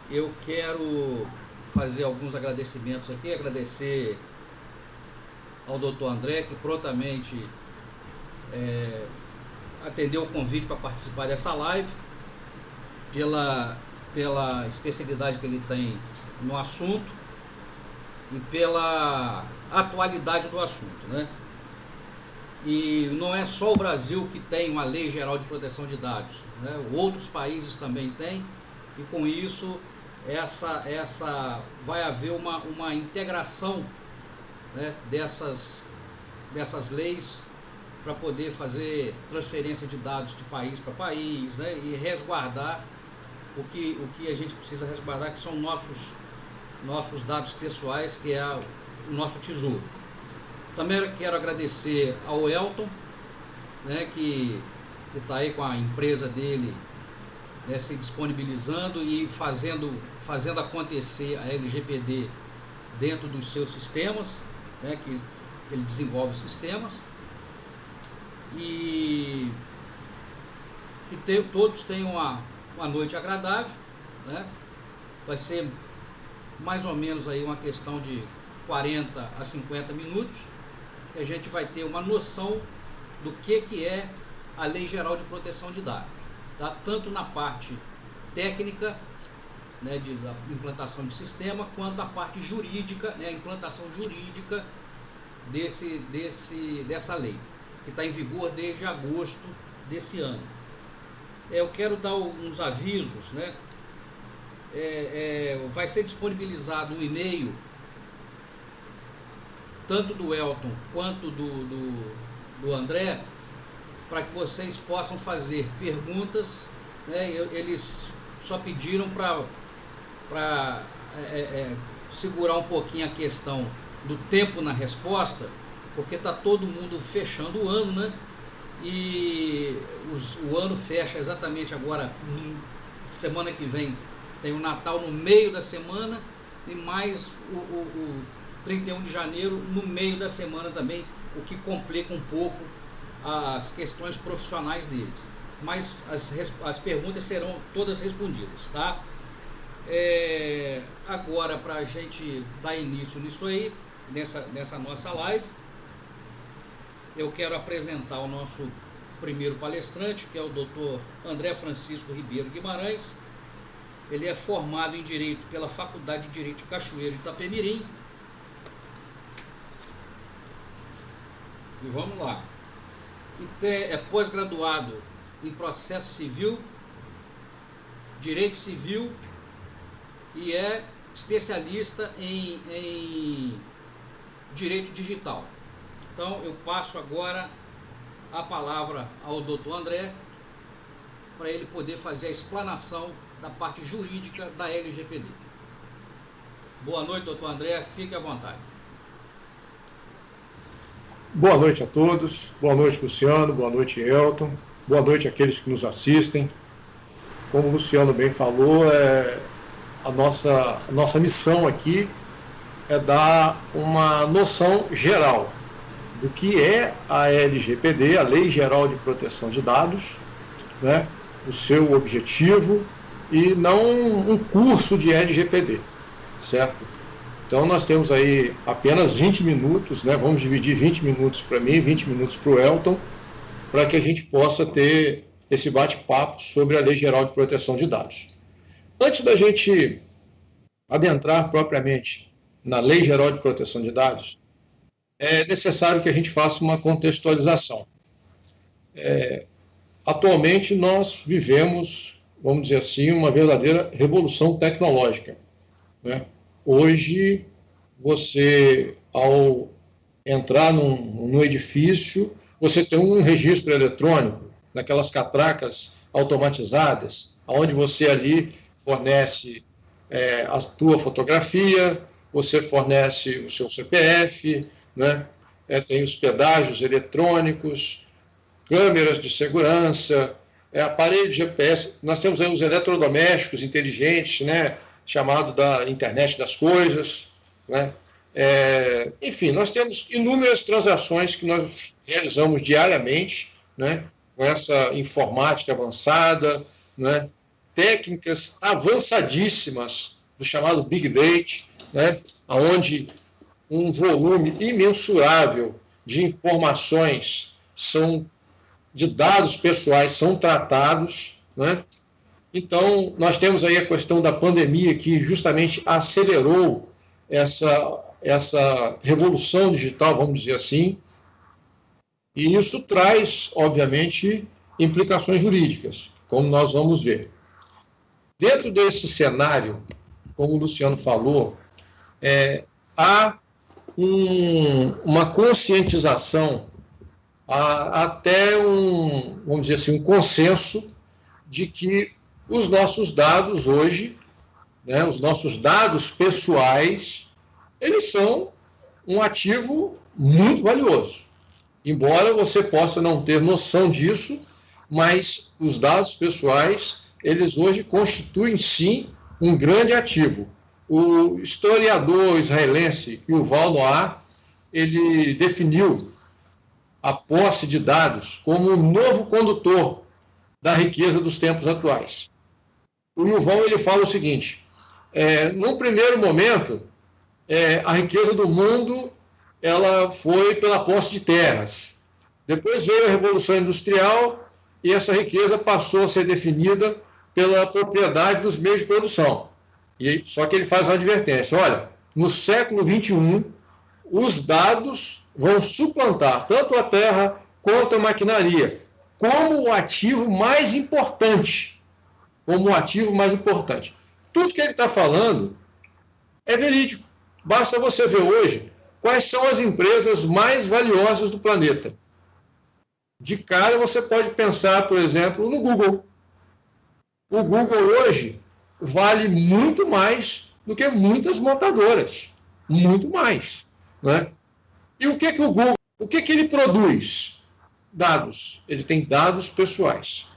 Eu quero fazer alguns agradecimentos aqui, agradecer ao doutor André, que prontamente atendeu o convite para participar dessa live, pela, pela especialidade que ele tem no assunto e pela atualidade do assunto, né? E não é só o Brasil que tem uma lei geral de proteção de dados, né? Outros países também têm, e com isso vai haver uma integração, né, dessas leis para poder fazer transferência de dados de país para país, né, e resguardar o que a gente precisa resguardar, que são nossos dados pessoais, que é o nosso tesouro. Também quero agradecer ao Elton, né, que está aí com a empresa dele, né, se disponibilizando e fazendo acontecer a LGPD dentro dos seus sistemas, né, que ele desenvolve sistemas, e que todos tenham uma noite agradável, né? Vai ser mais ou menos aí uma questão de 40 a 50 minutos, que a gente vai ter uma noção do que é a Lei Geral de Proteção de Dados, tá? Tanto na parte técnica, né, da implantação de sistema, quanto a parte jurídica, né, a implantação jurídica dessa lei, que está em vigor desde agosto desse ano. Eu quero dar uns avisos, né? Vai ser disponibilizado um e-mail, tanto do Elton quanto do André, para que vocês possam fazer perguntas, né? Eles só pediram para segurar um pouquinho a questão do tempo na resposta, porque está todo mundo fechando o ano, né? E o ano fecha exatamente agora, semana que vem tem o Natal no meio da semana, e mais o 31 de janeiro no meio da semana também, o que complica um pouco as questões profissionais deles. Mas as perguntas serão todas respondidas, tá? Agora, para a gente dar início nisso aí, nessa nossa live, eu quero apresentar o nosso primeiro palestrante, que é o Dr. André Francisco Ribeiro Guimarães. Ele é formado em Direito pela Faculdade de Direito de Cachoeiro, Itapemirim. E vamos lá. É pós-graduado em Processo Civil, Direito Civil, e é especialista em Direito Digital. Então, eu passo agora a palavra ao Dr. André, para ele poder fazer a explanação da parte jurídica da LGPD. Boa noite, doutor André, fique à vontade. Boa noite a todos, boa noite, Luciano, boa noite, Elton, boa noite àqueles que nos assistem. Como o Luciano bem falou, a nossa missão aqui é dar uma noção geral do que é a LGPD, a Lei Geral de Proteção de Dados, né, o seu objetivo, e não um curso de LGPD, certo? Então nós temos aí apenas 20 minutos, né, vamos dividir 20 minutos para mim, 20 minutos para o Elton, para que a gente possa ter esse bate-papo sobre a Lei Geral de Proteção de Dados. Antes da gente adentrar propriamente na Lei Geral de Proteção de Dados, é necessário que a gente faça uma contextualização. Atualmente nós vivemos, vamos dizer assim, uma verdadeira revolução tecnológica, né? Hoje, você, ao entrar num edifício, você tem um registro eletrônico, naquelas catracas automatizadas, onde você ali fornece a tua fotografia, você fornece o seu CPF, né? Tem os pedágios eletrônicos, câmeras de segurança, aparelho de GPS. Nós temos aí os eletrodomésticos inteligentes, né? Chamado da internet das coisas, né? Enfim, nós temos inúmeras transações que nós realizamos diariamente, né? Com essa informática avançada, né? técnicas avançadíssimas do chamado Big Data, né, onde um volume imensurável de informações de dados pessoais são tratados, né? Então, nós temos aí a questão da pandemia que justamente acelerou essa revolução digital, vamos dizer assim, e isso traz, obviamente, implicações jurídicas, como nós vamos ver. Dentro desse cenário, como o Luciano falou, há uma conscientização, há até vamos dizer assim, um consenso de que os nossos dados hoje, né, os nossos dados pessoais, eles são um ativo muito valioso. Embora você possa não ter noção disso, mas os dados pessoais, eles hoje constituem, sim, um grande ativo. O historiador israelense Yuval Noah, ele definiu a posse de dados como o novo condutor da riqueza dos tempos atuais. O Yuval, ele fala o seguinte, no primeiro momento, a riqueza do mundo ela foi pela posse de terras. Depois veio a Revolução Industrial e essa riqueza passou a ser definida pela propriedade dos meios de produção. Só que ele faz uma advertência, olha, no século XXI, os dados vão suplantar tanto a terra quanto a maquinaria, como o ativo mais importante. Tudo que ele está falando é verídico. Basta você ver hoje quais são as empresas mais valiosas do planeta. De cara, você pode pensar, por exemplo, no Google. O Google hoje vale muito mais do que muitas montadoras. Muito mais. Né? E o que ele produz? Dados. Ele tem dados pessoais.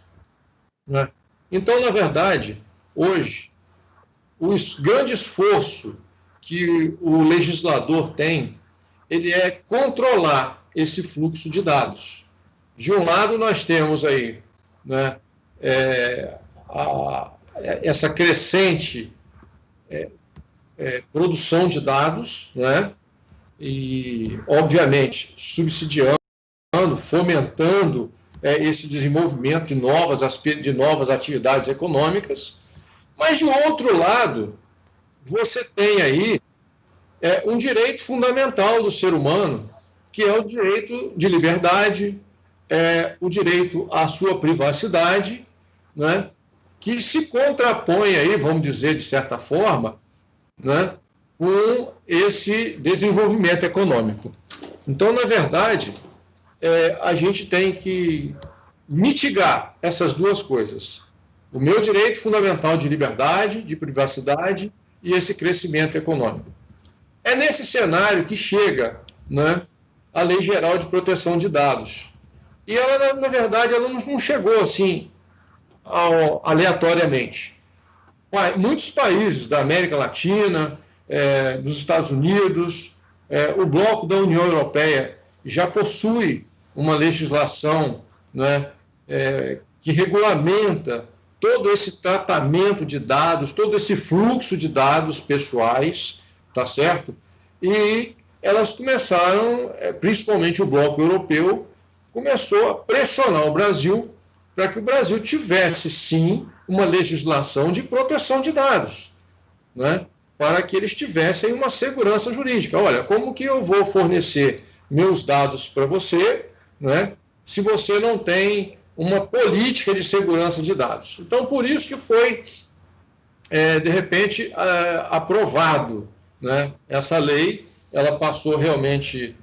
Né? Então, na verdade, hoje, o grande esforço que o legislador tem, ele é controlar esse fluxo de dados. De um lado, nós temos aí, né, essa crescente produção de dados, né, e, obviamente, subsidiando, fomentando esse desenvolvimento de novas atividades econômicas, mas, de outro lado, você tem aí um direito fundamental do ser humano, que é o direito de liberdade, o direito à sua privacidade, né, que se contrapõe aí, vamos dizer, de certa forma, né, com esse desenvolvimento econômico. Então, na verdade, a gente tem que mitigar essas duas coisas. O meu direito fundamental de liberdade, de privacidade e esse crescimento econômico. É nesse cenário que chega, né, a Lei Geral de Proteção de Dados. E ela, na verdade, ela não chegou assim aleatoriamente. Muitos países da América Latina, dos Estados Unidos, o bloco da União Europeia já possui uma legislação, né, que regulamenta todo esse tratamento de dados, todo esse fluxo de dados pessoais, tá certo? E elas começaram, principalmente o bloco europeu, começou a pressionar o Brasil para que o Brasil tivesse, sim, uma legislação de proteção de dados, né? Para que eles tivessem uma segurança jurídica. Olha, como que eu vou fornecer meus dados para você, né, se você não tem uma política de segurança de dados? Então, por isso que foi, de repente, aprovado, né, essa lei. Ela passou realmente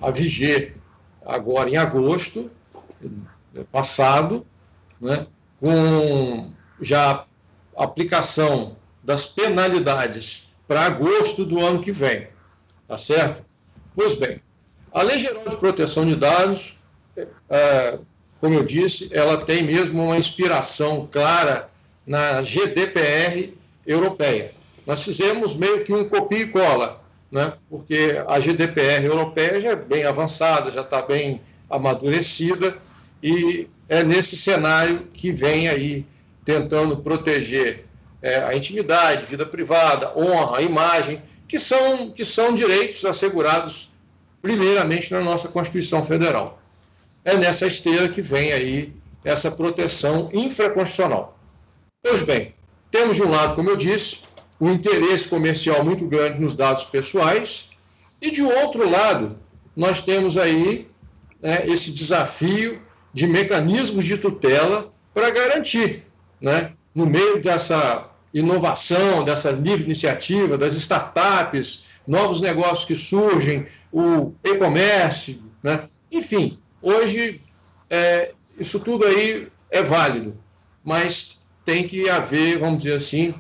a viger agora em agosto passado, né, com já a aplicação das penalidades para agosto do ano que vem, tá certo? Pois bem, a Lei Geral de Proteção de Dados, como eu disse, ela tem mesmo uma inspiração clara na GDPR europeia. Nós fizemos meio que um copia e cola, né? Porque a GDPR europeia já é bem avançada, já está bem amadurecida, e é nesse cenário que vem aí tentando proteger a intimidade, vida privada, honra, imagem, que são direitos assegurados primeiramente na nossa Constituição Federal. É nessa esteira que vem aí essa proteção infraconstitucional. Pois bem, temos de um lado, como eu disse, um interesse comercial muito grande nos dados pessoais, e de outro lado, nós temos aí esse desafio de mecanismos de tutela para garantir, no meio dessa inovação, dessa livre iniciativa, das startups, novos negócios que surgem, o e-commerce, enfim, hoje isso tudo aí é válido, mas tem que haver, vamos dizer assim,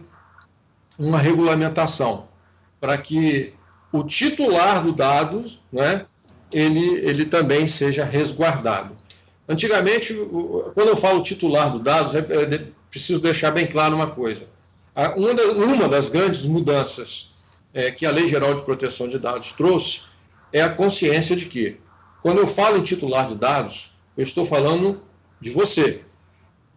uma regulamentação para que o titular do dado, ele também seja resguardado. Antigamente, quando eu falo titular do dado, preciso deixar bem claro uma coisa. Uma das grandes mudanças que a Lei Geral de Proteção de Dados trouxe é a consciência de que, quando eu falo em titular de dados, eu estou falando de você.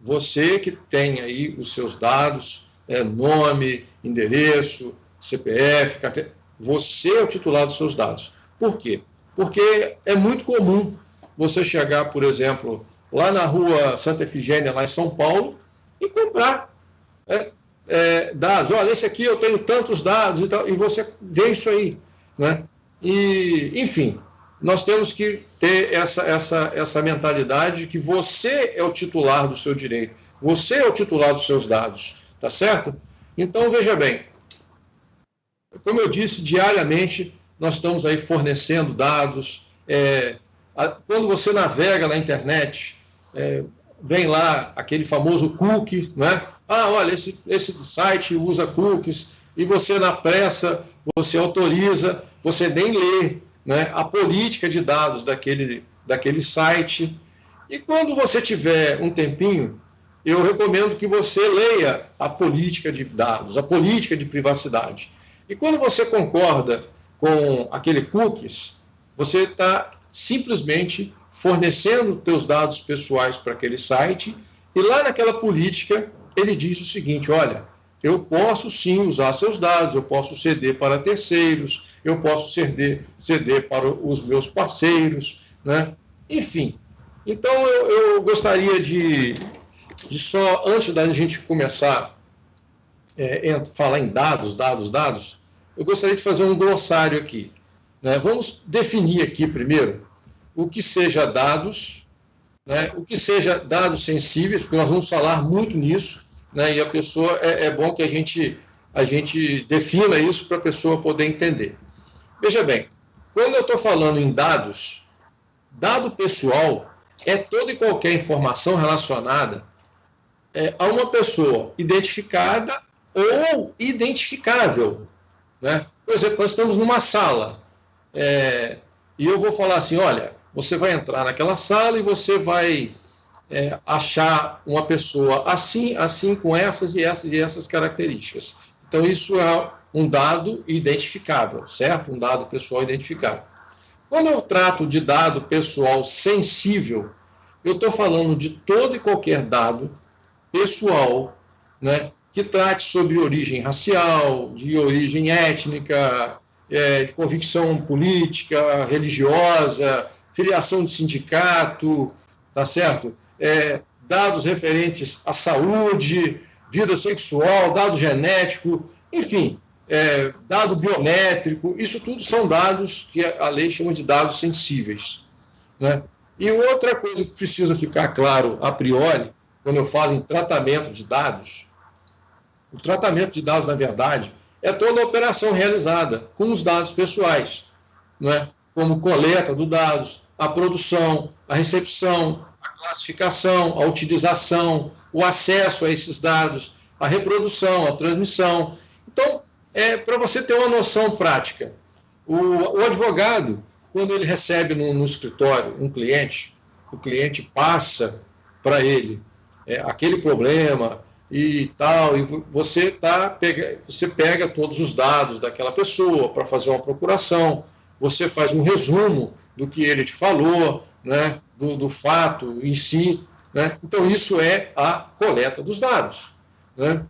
Você que tem aí os seus dados, nome, endereço, CPF, carteira. Você é o titular dos seus dados. Por quê? Porque é muito comum você chegar, por exemplo, lá na rua Santa Efigênia, lá em São Paulo, e comprar dados. Olha, esse aqui eu tenho tantos dados e tal, e você vê isso aí. E, enfim, nós temos que ter essa mentalidade de que você é o titular do seu direito, você é o titular dos seus dados, tá certo? Então, veja bem, como eu disse, diariamente nós estamos aí fornecendo dados. Quando você navega na internet, vem lá aquele famoso cookie, olha, esse site usa cookies, e você, na pressa, você autoriza, você nem lê a política de dados daquele site. E quando você tiver um tempinho, eu recomendo que você leia a política de dados, a política de privacidade. E quando você concorda com aquele cookies, você está simplesmente fornecendo teus dados pessoais para aquele site, e lá naquela política ele diz o seguinte: olha, eu posso sim usar seus dados, eu posso ceder para terceiros, eu posso ceder para os meus parceiros, Enfim, então eu gostaria de só, antes da gente começar a falar em dados, eu gostaria de fazer um glossário aqui. Vamos definir aqui primeiro o que seja dados, o que seja dados sensíveis, porque nós vamos falar muito nisso, e a pessoa, é bom que a gente defina isso para a pessoa poder entender. Veja bem, quando eu estou falando em dados, dado pessoal é toda e qualquer informação relacionada a uma pessoa identificada ou identificável. Por exemplo, nós estamos numa sala, e eu vou falar assim: olha, você vai entrar naquela sala e você vai achar uma pessoa assim, com essas e essas características. Então, isso é um dado identificável, certo? Um dado pessoal identificável. Quando eu trato de dado pessoal sensível, eu estou falando de todo e qualquer dado pessoal, que trate sobre origem racial, de origem étnica, de convicção política, religiosa, filiação de sindicato, tá certo? Dados referentes à saúde, vida sexual, dado genético, enfim, dado biométrico, isso tudo são dados que a lei chama de dados sensíveis. E outra coisa que precisa ficar claro a priori, quando eu falo em tratamento de dados, o tratamento de dados, na verdade, é toda a operação realizada com os dados pessoais, como coleta dos dados, a produção, a recepção, a classificação, a utilização, o acesso a esses dados, a reprodução, a transmissão. Então, para você ter uma noção prática, o advogado, quando ele recebe no escritório um cliente, o cliente passa para ele aquele problema e tal, e você pega todos os dados daquela pessoa para fazer uma procuração, você faz um resumo do que ele te falou, do fato em si, né? Então, isso é a coleta dos dados, né?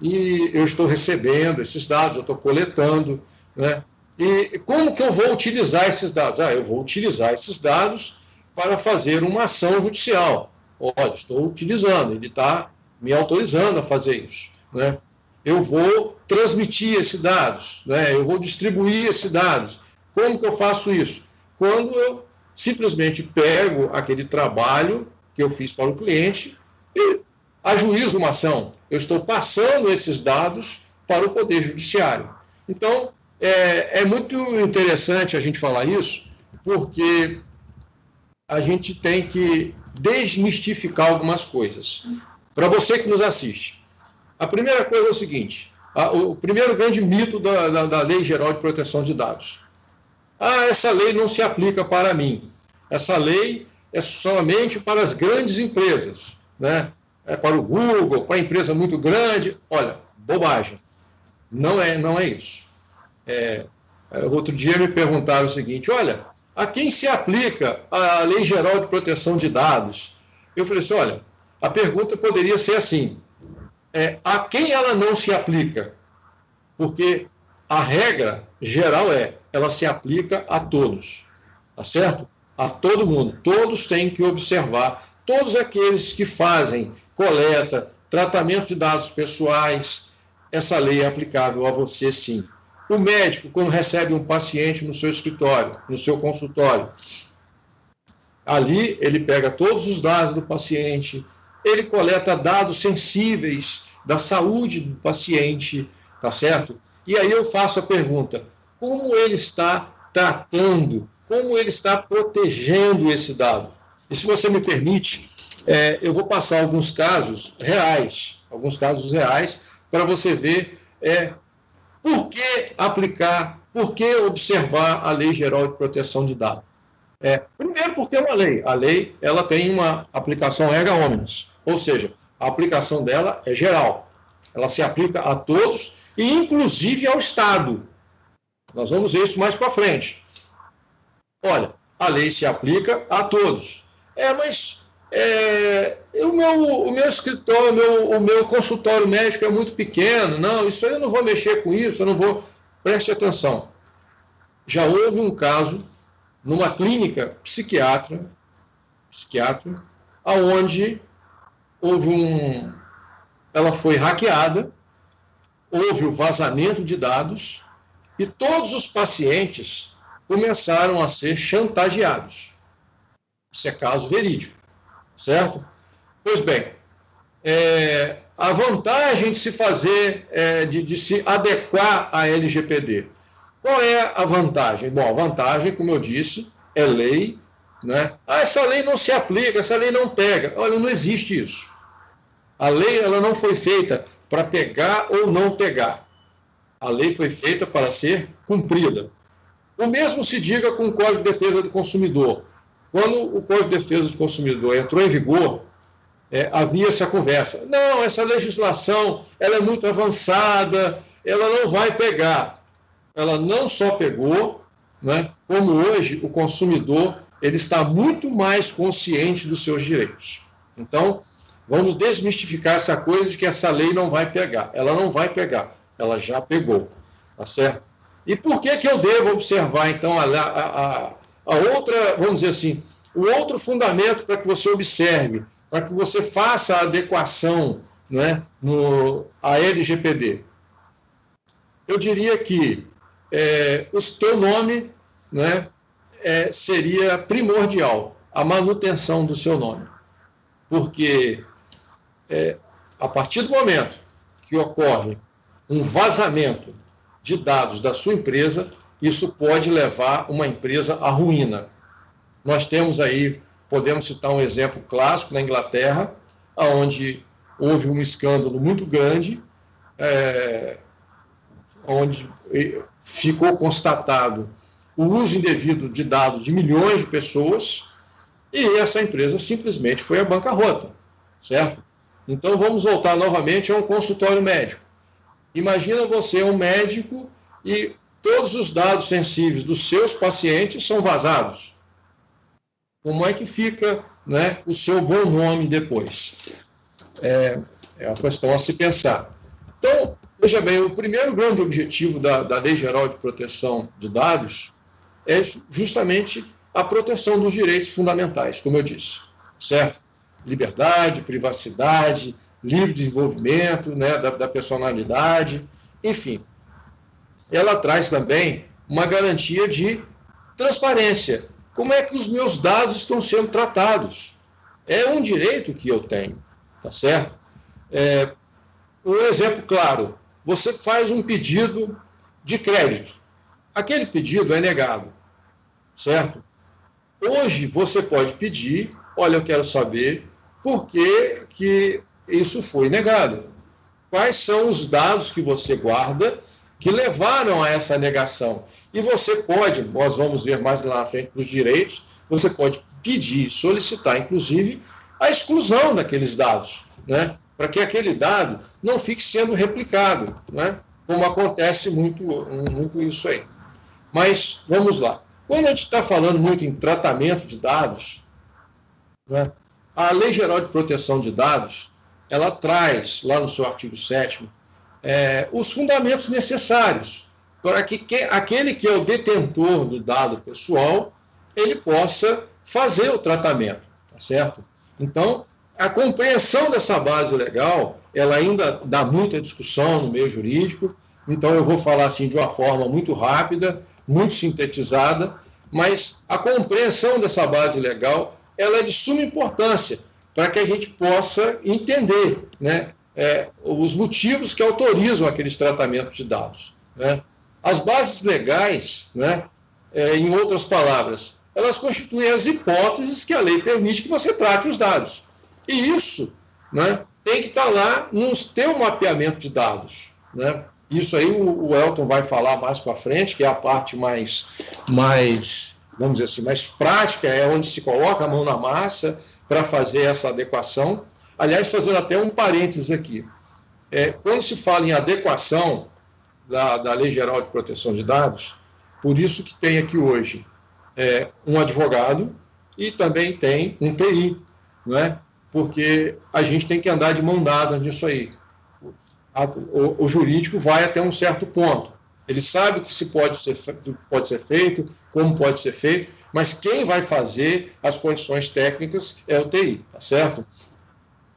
E eu estou recebendo esses dados, eu estou coletando, né? E como que eu vou utilizar esses dados? Eu vou utilizar esses dados para fazer uma ação judicial. Olha, estou utilizando, ele está me autorizando a fazer isso, né? Eu vou transmitir esses dados, né? Eu vou distribuir esses dados. Como que eu faço isso? Quando eu simplesmente pego aquele trabalho que eu fiz para o cliente e ajuizo uma ação. Eu estou passando esses dados para o Poder Judiciário. Então, é muito interessante a gente falar isso, porque a gente tem que desmistificar algumas coisas. Para você que nos assiste, a primeira coisa é o seguinte: o primeiro grande mito da Lei Geral de Proteção de Dados. Essa lei não se aplica para mim. Essa lei é somente para as grandes empresas, né? É para o Google, para a empresa muito grande. Olha, bobagem. Não é isso. Outro dia me perguntaram o seguinte: olha, a quem se aplica a Lei Geral de Proteção de Dados? Eu falei assim: olha, a pergunta poderia ser assim: a quem ela não se aplica? Porque a regra geral ela se aplica a todos, tá certo? A todo mundo. Todos têm que observar. Todos aqueles que fazem coleta, tratamento de dados pessoais, essa lei é aplicável a você, sim. O médico, quando recebe um paciente no seu escritório, no seu consultório, ali ele pega todos os dados do paciente, ele coleta dados sensíveis da saúde do paciente, tá certo? E aí eu faço a pergunta: como ele está tratando, como ele está protegendo esse dado? E se você me permite, eu vou passar alguns casos reais, para você ver por que aplicar, por que observar a Lei Geral de Proteção de Dados. Primeiro porque é uma lei. A lei ela tem uma aplicação erga omnes, ou seja, a aplicação dela é geral. Ela se aplica a todos e inclusive ao Estado. Nós vamos ver isso mais para frente. Olha, a lei se aplica a todos. Mas o meu escritório, o meu consultório médico é muito pequeno. Não, isso aí eu não vou mexer com isso, eu não vou. Preste atenção. Já houve um caso numa clínica psiquiátrica, aonde ela foi hackeada, houve o vazamento de dados e todos os pacientes começaram a ser chantageados. Isso é caso verídico, certo? Pois bem, a vantagem de se fazer, de se adequar à LGPD. Qual é a vantagem? Bom, a vantagem, como eu disse, é lei, né? Essa lei não se aplica, essa lei não pega. Olha, não existe isso. A lei ela não foi feita para pegar ou não pegar. A lei foi feita para ser cumprida. O mesmo se diga com o Código de Defesa do Consumidor. Quando o Código de Defesa do Consumidor entrou em vigor, havia essa conversa. Não, essa legislação ela é muito avançada, ela não vai pegar. Ela não só pegou, né, como hoje o consumidor ele está muito mais consciente dos seus direitos. Então, vamos desmistificar essa coisa de que essa lei não vai pegar. Ela não vai pegar, ela já pegou, tá certo? E por que eu devo observar, então, a outra, vamos dizer assim, o outro fundamento para que você observe, para que você faça a adequação, né, à LGPD? Eu diria que o teu nome, né, seria primordial, a manutenção do seu nome. Porque a partir do momento que ocorre um vazamento de dados da sua empresa, isso pode levar uma empresa à ruína. Nós temos aí, podemos citar um exemplo clássico na Inglaterra, onde houve um escândalo muito grande, onde ficou constatado o uso indevido de dados de milhões de pessoas e essa empresa simplesmente foi à bancarrota, certo? Então vamos voltar novamente a um consultório médico. Imagina você um médico e todos os dados sensíveis dos seus pacientes são vazados. Como é que fica né, o seu bom nome depois. É uma questão a se pensar. Então, veja bem, o primeiro grande objetivo da Lei Geral de Proteção de Dados é justamente a proteção dos direitos fundamentais, como eu disse, certo? Liberdade, privacidade, livre desenvolvimento, né, da personalidade, enfim. Ela traz também uma garantia de transparência. Como é que os meus dados estão sendo tratados? É um direito que eu tenho, tá certo? Um exemplo claro, você faz um pedido de crédito. Aquele pedido é negado, certo? Hoje você pode pedir, olha, eu quero saber por que isso foi negado. Quais são os dados que você guarda que levaram a essa negação? E você pode, nós vamos ver mais lá na frente dos direitos, você pode pedir, solicitar, inclusive, a exclusão daqueles dados, né? Para que aquele dado não fique sendo replicado, né? Como acontece muito isso aí. Mas, vamos lá. Quando a gente está falando muito em tratamento de dados, né, a Lei Geral de Proteção de Dados, ela traz, lá no seu artigo 7º, os fundamentos necessários para que aquele que é o detentor do dado pessoal, ele possa fazer o tratamento, tá certo? Então, a compreensão dessa base legal, ela ainda dá muita discussão no meio jurídico, então eu vou falar assim de uma forma muito rápida, muito sintetizada, mas a compreensão dessa base legal, ela é de suma importância para que a gente possa entender, né, os motivos que autorizam aqueles tratamentos de dados, né? As bases legais, né, em outras palavras, elas constituem as hipóteses que a lei permite que você trate os dados. E isso, né, tem que estar lá no teu mapeamento de dados, né? Isso aí o Elton vai falar mais para frente, que é a parte mais, vamos dizer assim, mais prática, é onde se coloca a mão na massa para fazer essa adequação. Aliás, fazendo até um parênteses aqui. Quando se fala em adequação da Lei Geral de Proteção de Dados, por isso que tem aqui hoje um advogado e também tem um TI, não é? Porque a gente tem que andar de mão dada nisso aí. O jurídico vai até um certo ponto. Ele sabe o que pode ser feito, como pode ser feito, mas quem vai fazer as condições técnicas é o TI, tá certo?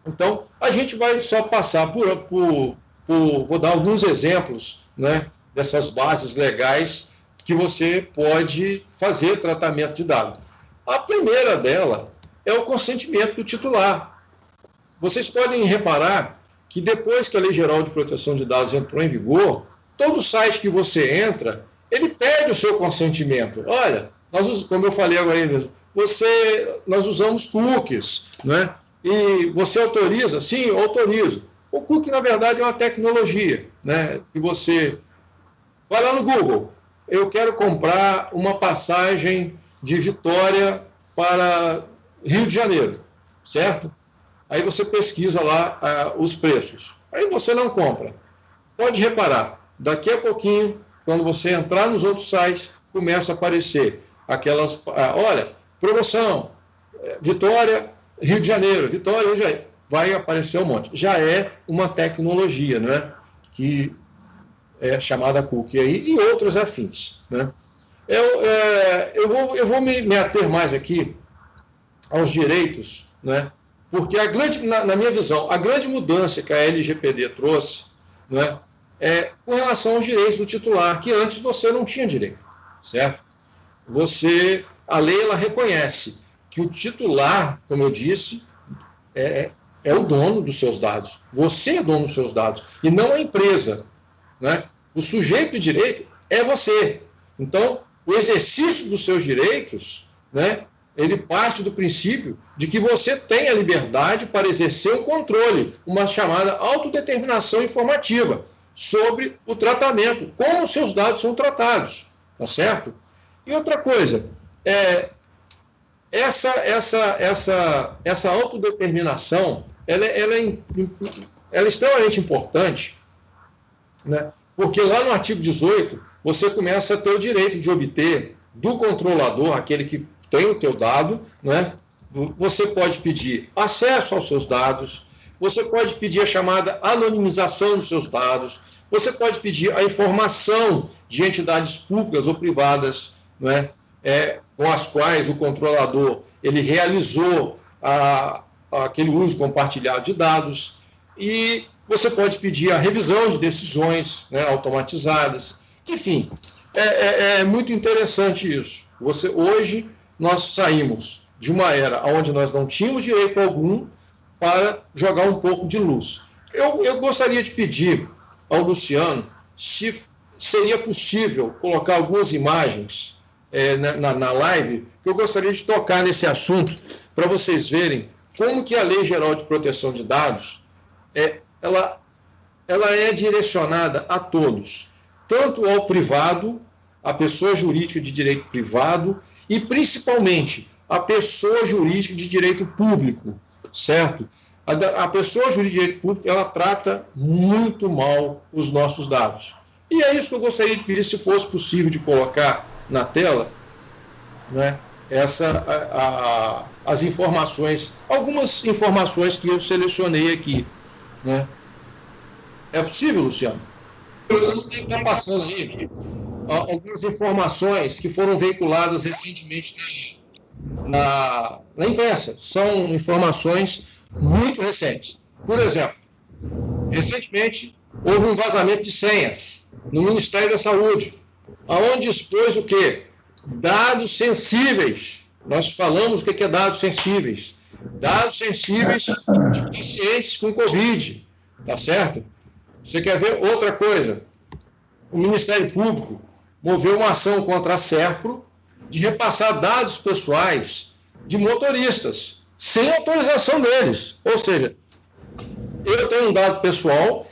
Então, a gente vai só passar vou dar alguns exemplos, né, dessas bases legais que você pode fazer tratamento de dados. A primeira dela é o consentimento do titular. Vocês podem reparar que depois que a Lei Geral de Proteção de Dados entrou em vigor, todo site que você entra, ele pede o seu consentimento. Olha, como eu falei agora mesmo, nós usamos cookies, né? E você autoriza? Sim, eu autorizo. O cookie, na verdade, é uma tecnologia, né? Que você vai lá no Google, eu quero comprar uma passagem de Vitória para Rio de Janeiro, certo? Aí você pesquisa lá os preços. Aí você não compra. Pode reparar, daqui a pouquinho, quando você entrar nos outros sites, começa a aparecer aquelas... olha, promoção, Vitória, Rio de Janeiro, Vitória, Rio de Janeiro. Vai aparecer um monte. Já é uma tecnologia, né, que é chamada cookie aí, e outros afins, né? Eu vou me ater mais aqui aos direitos, né? Porque na minha visão, a grande mudança que a LGPD trouxe, né, é com relação aos direitos do titular, que antes você não tinha direito, certo? A lei ela reconhece que o titular, como eu disse, é o dono dos seus dados. Você é dono dos seus dados, e não a empresa, né? O sujeito de direito é você. Então, o exercício dos seus direitos, né, ele parte do princípio de que você tem a liberdade para exercer um controle, uma chamada autodeterminação informativa sobre o tratamento, como os seus dados são tratados, tá certo? E outra coisa, essa autodeterminação, ela é extremamente importante, né? Porque lá no artigo 18, você começa a ter o direito de obter do controlador, aquele que tem o teu dado, né, você pode pedir acesso aos seus dados, você pode pedir a chamada anonimização dos seus dados, você pode pedir a informação de entidades públicas ou privadas, não é? Com as quais o controlador ele realizou aquele uso compartilhado de dados, e você pode pedir a revisão de decisões, né, automatizadas. Enfim, é muito interessante isso. Hoje nós saímos de uma era onde nós não tínhamos direito algum para jogar um pouco de luz. Eu gostaria de pedir ao Luciano se seria possível colocar algumas imagens na live, que eu gostaria de tocar nesse assunto, para vocês verem como que a Lei Geral de Proteção de Dados ela é direcionada a todos, tanto ao privado, a pessoa jurídica de direito privado, e principalmente a pessoa jurídica de direito público, certo? A pessoa jurídica de direito público, ela trata muito mal os nossos dados. E é isso que eu gostaria de pedir, se fosse possível, de colocar na tela, né, as informações, algumas informações que eu selecionei aqui, né? É possível, Luciano? Está passando aí algumas informações que foram veiculadas recentemente na imprensa. São informações muito recentes. Por exemplo, recentemente houve um vazamento de senhas no Ministério da Saúde, onde expôs o quê? Dados sensíveis. Nós falamos o que é dados sensíveis. Dados sensíveis de pacientes com Covid, tá certo? Você quer ver outra coisa? O Ministério Público moveu uma ação contra a Serpro de repassar dados pessoais de motoristas, sem autorização deles. Ou seja, eu tenho um dado pessoal,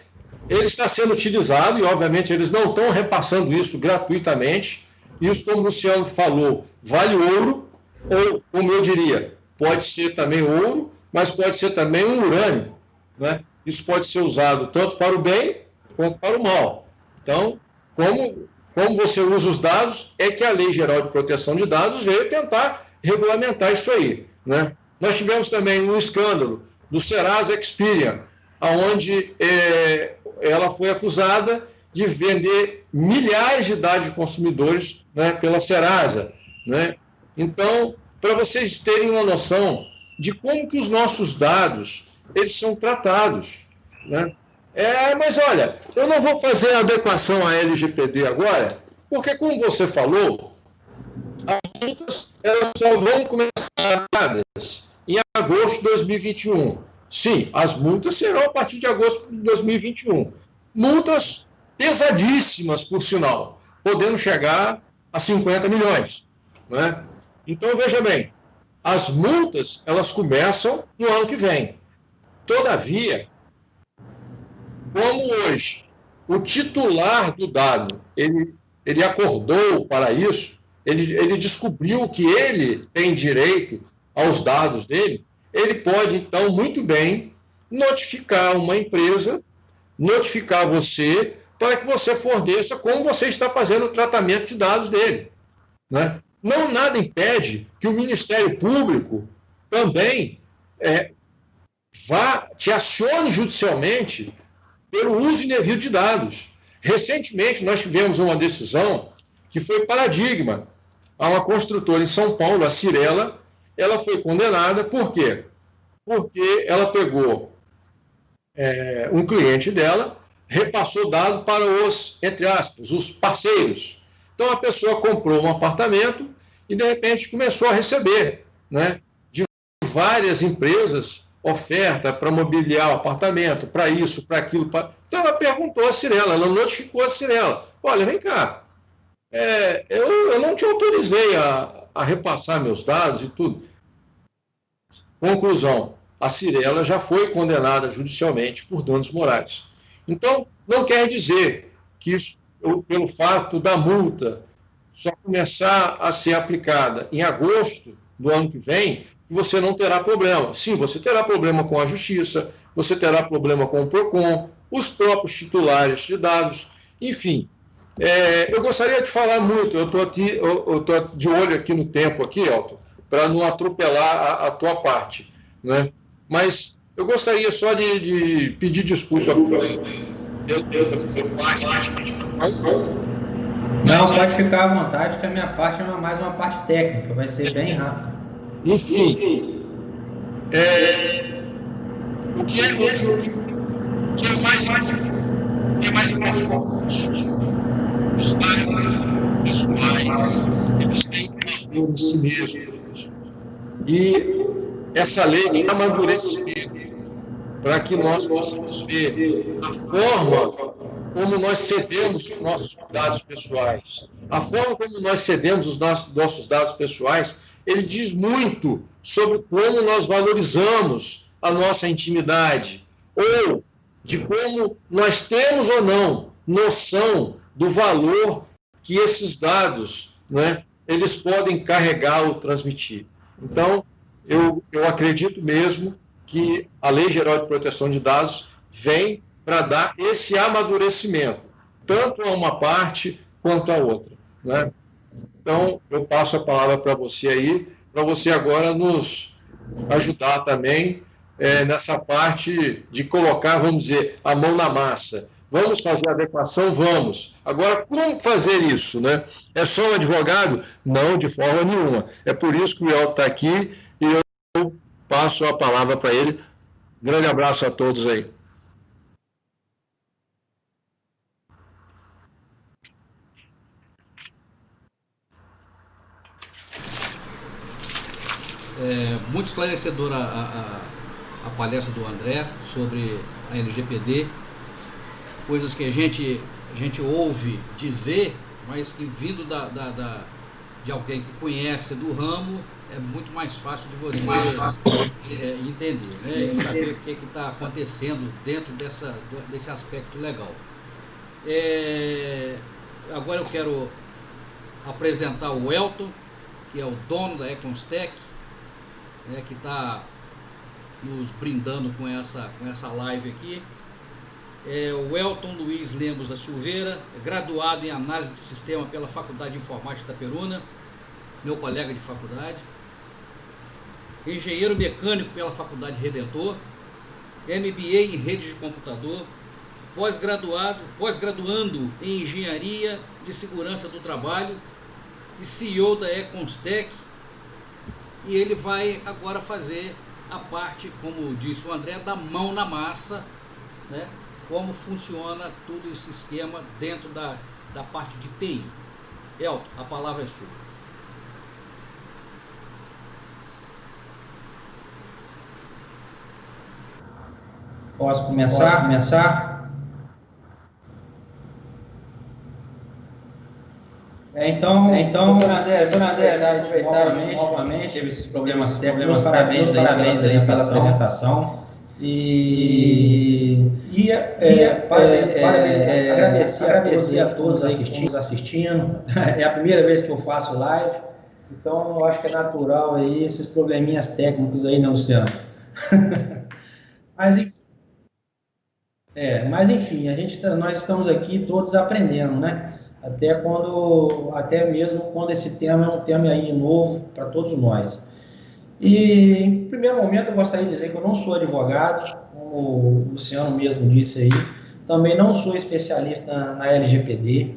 ele está sendo utilizado, e obviamente eles não estão repassando isso gratuitamente. Isso, como o Luciano falou, vale ouro, ou, como eu diria, pode ser também ouro, mas pode ser também um urânio, né? Isso pode ser usado tanto para o bem quanto para o mal. Então, como você usa os dados, é que a Lei Geral de Proteção de Dados veio tentar regulamentar isso aí, né? Nós tivemos também um escândalo do Serasa Experian, onde ela foi acusada de vender milhares de dados de consumidores, né, pela Serasa, né? Então, para vocês terem uma noção de como que os nossos dados eles são tratados, né? Mas olha, eu não vou fazer a adequação à LGPD agora, porque, como você falou, as multas elas só vão começar em agosto de 2021. Sim, as multas serão a partir de agosto de 2021. Multas pesadíssimas, por sinal, podendo chegar a 50 milhões. Né? Então, veja bem, as multas elas começam no ano que vem. Todavia, como hoje o titular do dado ele acordou para isso, ele descobriu que ele tem direito aos dados dele, ele pode, então, muito bem notificar uma empresa, notificar você, para que você forneça como você está fazendo o tratamento de dados dele. Né? Não nada impede que o Ministério Público também te acione judicialmente pelo uso indevido de dados. Recentemente, nós tivemos uma decisão que foi paradigma. Há uma construtora em São Paulo, a Cirela, ela foi condenada, por quê? Porque ela pegou um cliente dela, repassou dado para os, entre aspas, os parceiros. Então, a pessoa comprou um apartamento e, de repente, começou a receber, né, de várias empresas oferta para mobiliar o apartamento, para isso, para aquilo. Então, ela perguntou à Cirela, ela notificou a Cirela. Olha, vem cá, eu não te autorizei a repassar meus dados e tudo. Conclusão, a Cirela já foi condenada judicialmente por danos morais. Então, não quer dizer que isso, pelo fato da multa só começar a ser aplicada em agosto do ano que vem, você não terá problema. Sim, você terá problema com a Justiça, você terá problema com o PROCON, os próprios titulares de dados, enfim. Eu gostaria de falar muito, eu estou de olho aqui no tempo, aqui, Elton, para não atropelar a tua parte, né? Mas eu gostaria só de pedir desculpa. Não, pode ficar à vontade, que a minha parte é mais uma parte técnica, vai ser bem rápido. Enfim, o que é mais importante? Os pessoais, eles têm valor em si mesmos. E essa lei de amadurecimento, para que nós possamos ver a forma como nós cedemos os nossos dados pessoais, a forma como nós cedemos os nossos dados pessoais, ele diz muito sobre como nós valorizamos a nossa intimidade, ou de como nós temos ou não noção do valor que esses dados, né, eles podem carregar ou transmitir. Então, eu acredito mesmo que a Lei Geral de Proteção de Dados vem para dar esse amadurecimento, tanto a uma parte quanto a outra, né? Então, eu passo a palavra para você aí, para você agora nos ajudar também nessa parte de colocar, vamos dizer, a mão na massa. Vamos fazer a adequação? Vamos. Agora, como fazer isso, né? É só um advogado? Não, de forma nenhuma. É por isso que o Elton está aqui e eu passo a palavra para ele. Grande abraço a todos aí. Muito esclarecedora a palestra do André sobre a LGPD, coisas que a gente ouve dizer, mas que vindo de alguém que conhece do ramo, é muito mais fácil de você entender, né? E saber o que está acontecendo dentro desse aspecto legal. Agora eu quero apresentar o Elton, que é o dono da Econstec, que está nos brindando com essa live aqui. O Elton Luiz Lemos da Silveira, graduado em análise de sistema pela Faculdade de Informática da Peruna, meu colega de faculdade. Engenheiro mecânico pela Faculdade Redentor, MBA em redes de computador, pós-graduando em engenharia de segurança do trabalho e CEO da Econstec. E ele vai agora fazer a parte, como disse o André, da mão na massa, né? Como funciona todo esse esquema dentro da parte de TI. Elton, a palavra é sua. Posso começar? Então, Dona André, novamente, teve esses problemas técnicos, parabéns aí pela apresentação. Agradecer a todos assistindo. É a primeira vez que eu faço live, então eu acho que é natural aí esses probleminhas técnicos aí, né, Luciano? Mas enfim, nós estamos aqui todos aprendendo, né? Até mesmo quando esse tema é um tema aí novo para todos nós. E, em primeiro momento, eu gostaria de dizer que eu não sou advogado, como o Luciano mesmo disse aí, também não sou especialista na LGPD.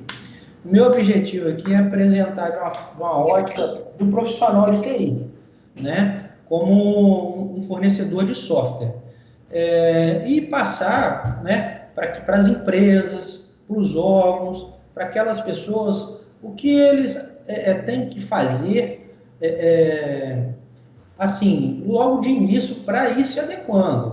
O meu objetivo aqui é apresentar de uma ótica do profissional de TI, né? Como um fornecedor de software. E passar, né, para as empresas, para os órgãos, para aquelas pessoas, o que eles têm que fazer, assim, logo de início, para ir se adequando,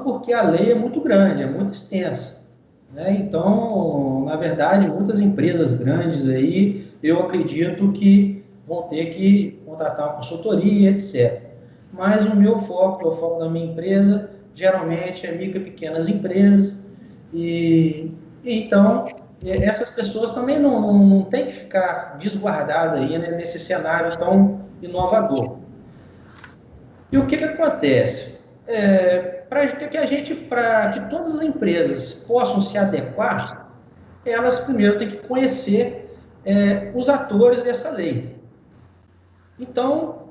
porque a lei é muito grande, é muito extensa, né? Então, na verdade, muitas empresas grandes aí, eu acredito que vão ter que contratar uma consultoria, etc. Mas o meu foco, o foco da minha empresa, geralmente é micro e pequenas empresas, e então essas pessoas também não tem que ficar desguardadas aí, né, nesse cenário tão inovador. E o que acontece? Para que todas as empresas possam se adequar, elas primeiro têm que conhecer os atores dessa lei. Então,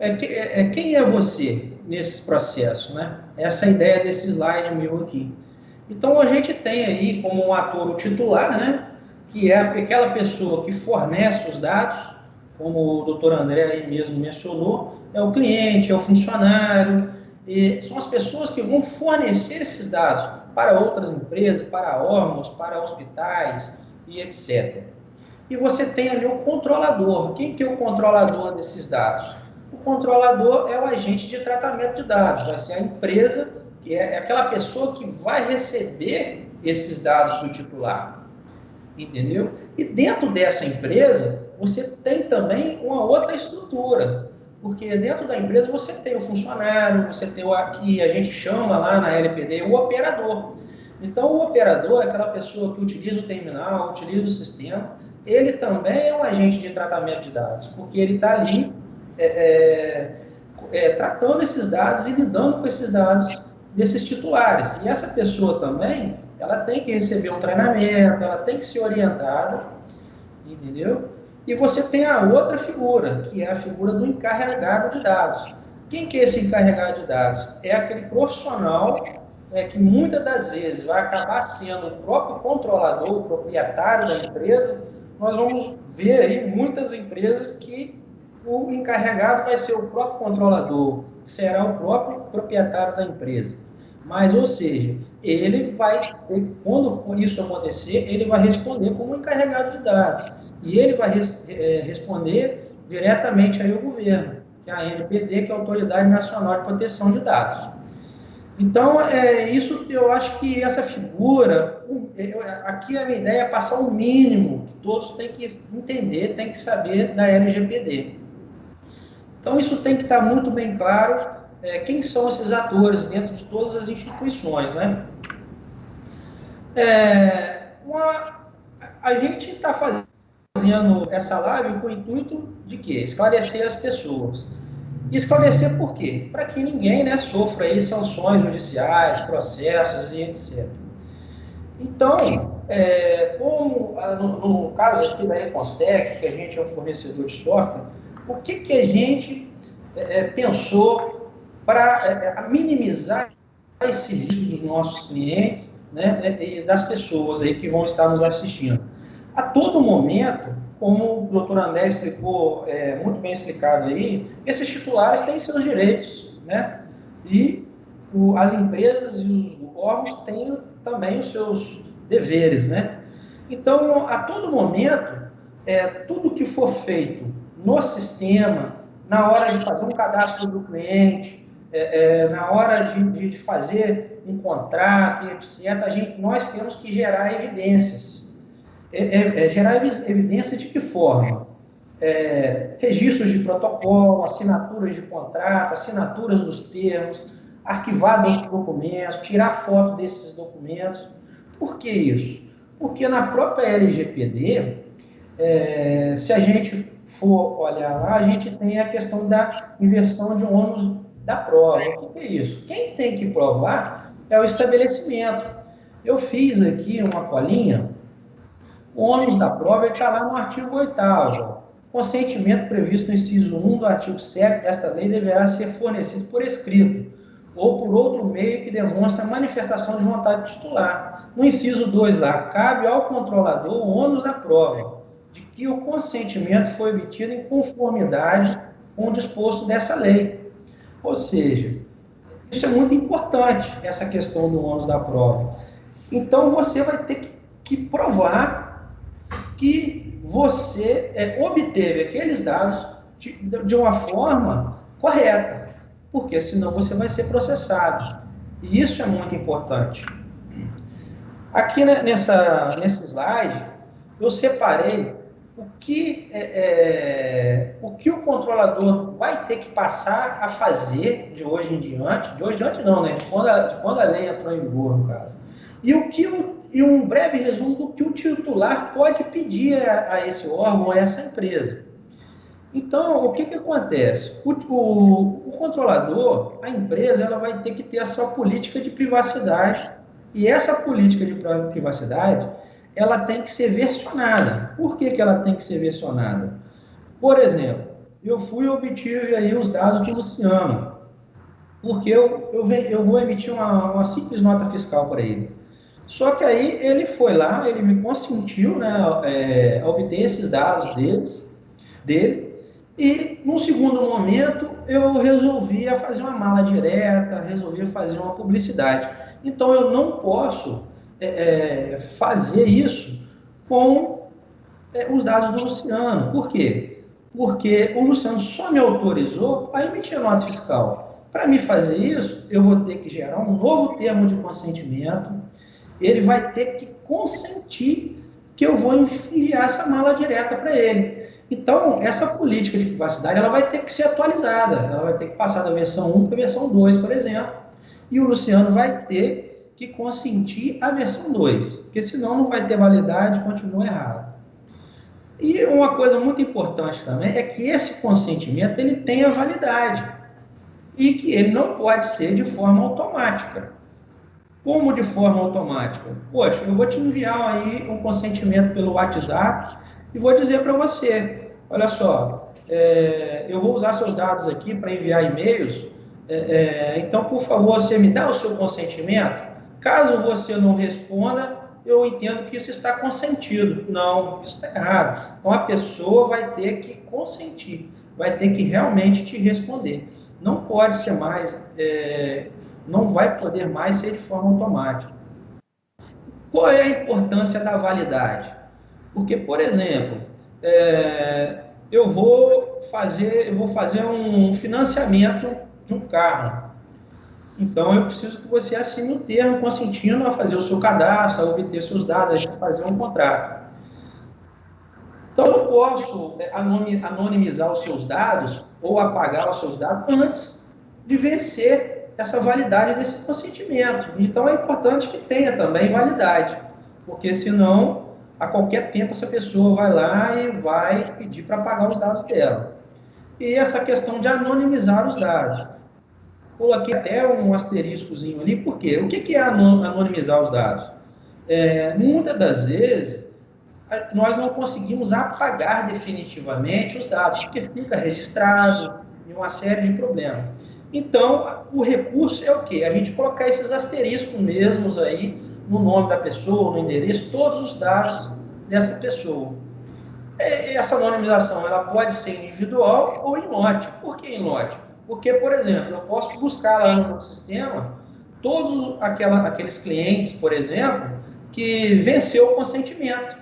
quem é você nesse processo, né? Essa é a ideia desse slide meu aqui. Então, a gente tem aí como um ator o titular, né? Que é aquela pessoa que fornece os dados, como o doutor André aí mesmo mencionou, é o cliente, é o funcionário, e são as pessoas que vão fornecer esses dados para outras empresas, para órgãos, para hospitais e etc. E você tem ali o controlador. Quem que é o controlador desses dados? O controlador é o agente de tratamento de dados, vai ser a empresa, que é aquela pessoa que vai receber esses dados do titular, entendeu? E dentro dessa empresa, você tem também uma outra estrutura, porque dentro da empresa você tem o funcionário, você tem o que a gente chama lá na LPD, o operador. Então, o operador é aquela pessoa que utiliza o terminal, utiliza o sistema, ele também é um agente de tratamento de dados, porque ele está ali tratando esses dados e lidando com esses dados desses titulares. E essa pessoa também, ela tem que receber um treinamento, ela tem que ser orientada, entendeu? E você tem a outra figura, que é a figura do encarregado de dados. Quem que é esse encarregado de dados? É aquele profissional que muitas das vezes vai acabar sendo o próprio controlador, o proprietário da empresa. Nós vamos ver aí muitas empresas que o encarregado vai ser o próprio controlador, que será o próprio proprietário da empresa. Mas, ou seja, ele vai, quando isso acontecer, ele vai responder como encarregado de dados. E ele vai responder diretamente aí ao governo, que é a ANPD, que é a Autoridade Nacional de Proteção de Dados. Então, isso eu acho que essa figura, aqui a minha ideia é passar o mínimo que todos têm que entender, têm que saber da LGPD. Então, isso tem que estar muito bem claro, quem são esses atores dentro de todas as instituições, né? A gente está fazendo essa live com o intuito de quê? Esclarecer as pessoas. Esclarecer por quê? Para que ninguém, né, sofra aí sanções judiciais, processos e etc. Então, como no caso aqui da Econstec, que a gente é um fornecedor de software, o que a gente pensou para minimizar esse risco dos nossos clientes, né, e das pessoas aí que vão estar nos assistindo? A todo momento, como o doutor André explicou, muito bem explicado aí, esses titulares têm seus direitos, né? E as empresas e os órgãos têm também os seus deveres, né? Então, a todo momento, tudo que for feito no sistema, na hora de fazer um cadastro do cliente, na hora de fazer um contrato, etc., nós temos que gerar evidências. Gerar evidência de que forma? Registros de protocolo, assinaturas de contrato, assinaturas dos termos, arquivar documentos, tirar foto desses documentos. Por que isso? Porque na própria LGPD, se a gente for olhar lá, a gente tem a questão da inversão de ônus da prova. O que é isso? Quem tem que provar é o estabelecimento. Eu fiz aqui uma colinha. O ônus da prova está lá no artigo 8º. Consentimento previsto no inciso 1 do artigo 7 desta lei deverá ser fornecido por escrito ou por outro meio que demonstre a manifestação de vontade titular. No inciso 2 lá, cabe ao controlador o ônus da prova de que o consentimento foi obtido em conformidade com o disposto dessa lei. Ou seja, isso é muito importante, essa questão do ônus da prova. Então, você vai ter que provar que você obteve aqueles dados de uma forma correta, porque senão você vai ser processado. E isso é muito importante. Aqui nesse slide, eu separei o que o controlador vai ter que passar a fazer de hoje em diante, não, né? De quando a lei entrou em vigor, no caso. E um breve resumo do que o titular pode pedir a esse órgão, a essa empresa. Então, o que acontece? O controlador, a empresa, ela vai ter que ter a sua política de privacidade, e essa política de privacidade, ela tem que ser versionada. Por que ela tem que ser versionada? Por exemplo, eu fui e obtive aí os dados do Luciano, porque eu vou emitir uma simples nota fiscal para ele. Só que aí ele foi lá, ele me consentiu, né, a obter esses dados dele, e num segundo momento eu resolvi fazer uma mala direta, resolvi fazer uma publicidade. Então eu não posso fazer isso com os dados do Luciano. Por quê? Porque o Luciano só me autorizou a emitir a nota fiscal. Para me fazer isso, eu vou ter que gerar um novo termo de consentimento, ele vai ter que consentir que eu vou enviar essa mala direta para ele. Então, essa política de privacidade ela vai ter que ser atualizada, ela vai ter que passar da versão 1 para a versão 2, por exemplo, e o Luciano vai ter que consentir a versão 2, porque senão não vai ter validade, continua errado. E uma coisa muito importante também é que esse consentimento ele tenha validade e que ele não pode ser de forma automática. Como de forma automática? Poxa, eu vou te enviar aí um consentimento pelo WhatsApp e vou dizer para você, olha só, eu vou usar seus dados aqui para enviar e-mails, então, por favor, você me dá o seu consentimento? Caso você não responda, eu entendo que isso está consentido. Não, isso está errado. Então, a pessoa vai ter que consentir, vai ter que realmente te responder. Não pode ser mais... não vai poder mais ser de forma automática. Qual é a importância da validade? Porque, por exemplo, eu vou fazer um financiamento de um carro. Então, eu preciso que você assine um termo consentindo a fazer o seu cadastro, a obter seus dados, a fazer um contrato. Então, eu posso anonimizar os seus dados ou apagar os seus dados antes de vencer essa validade desse consentimento. Então, é importante que tenha também validade, porque senão, a qualquer tempo, essa pessoa vai lá e vai pedir para apagar os dados dela. E essa questão de anonimizar os dados. Coloquei até um asteriscozinho ali, por quê? O que é anonimizar os dados? Muitas das vezes, nós não conseguimos apagar definitivamente os dados, porque fica registrado em uma série de problemas. Então, o recurso é o quê? A gente colocar esses asteriscos mesmos aí, no nome da pessoa, no endereço, todos os dados dessa pessoa. Essa anonimização ela pode ser individual ou em lote. Por que em lote? Porque, por exemplo, eu posso buscar lá no meu sistema todos aqueles clientes, por exemplo, que venceu o consentimento.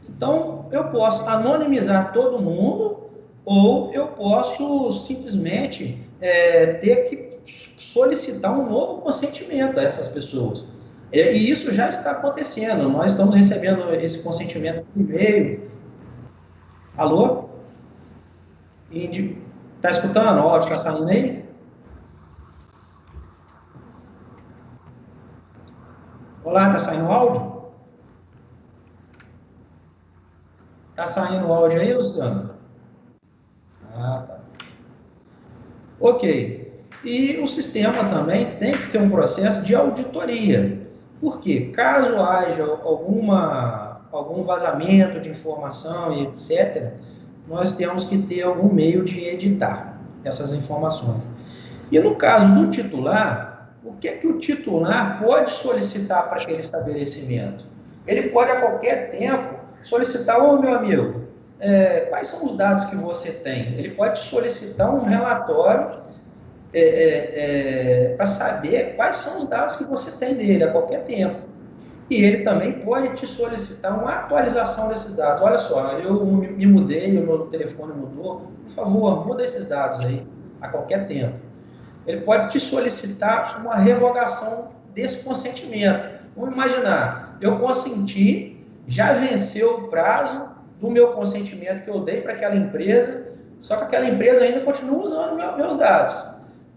Então, eu posso anonimizar todo mundo ou eu posso simplesmente ter que solicitar um novo consentimento a essas pessoas. E isso já está acontecendo. Nós estamos recebendo esse consentimento por e-mail. Alô? Está escutando? O áudio está saindo aí? Olá, está saindo o áudio? Está saindo o áudio aí, Luciano? Ah, tá. Ok. E o sistema também tem que ter um processo de auditoria. Por quê? Caso haja algum vazamento de informação e etc., nós temos que ter algum meio de editar essas informações. E no caso do titular, o que o titular pode solicitar para aquele estabelecimento? Ele pode, a qualquer tempo, solicitar, ô meu amigo, quais são os dados que você tem? Ele pode solicitar um relatório para saber quais são os dados que você tem dele a qualquer tempo. E ele também pode te solicitar uma atualização desses dados. Olha só, eu me mudei, o meu telefone mudou, por favor, muda esses dados aí a qualquer tempo. Ele pode te solicitar uma revogação desse consentimento. Vamos imaginar, eu consenti, já venceu o prazo do meu consentimento que eu dei para aquela empresa, só que aquela empresa ainda continua usando meus dados.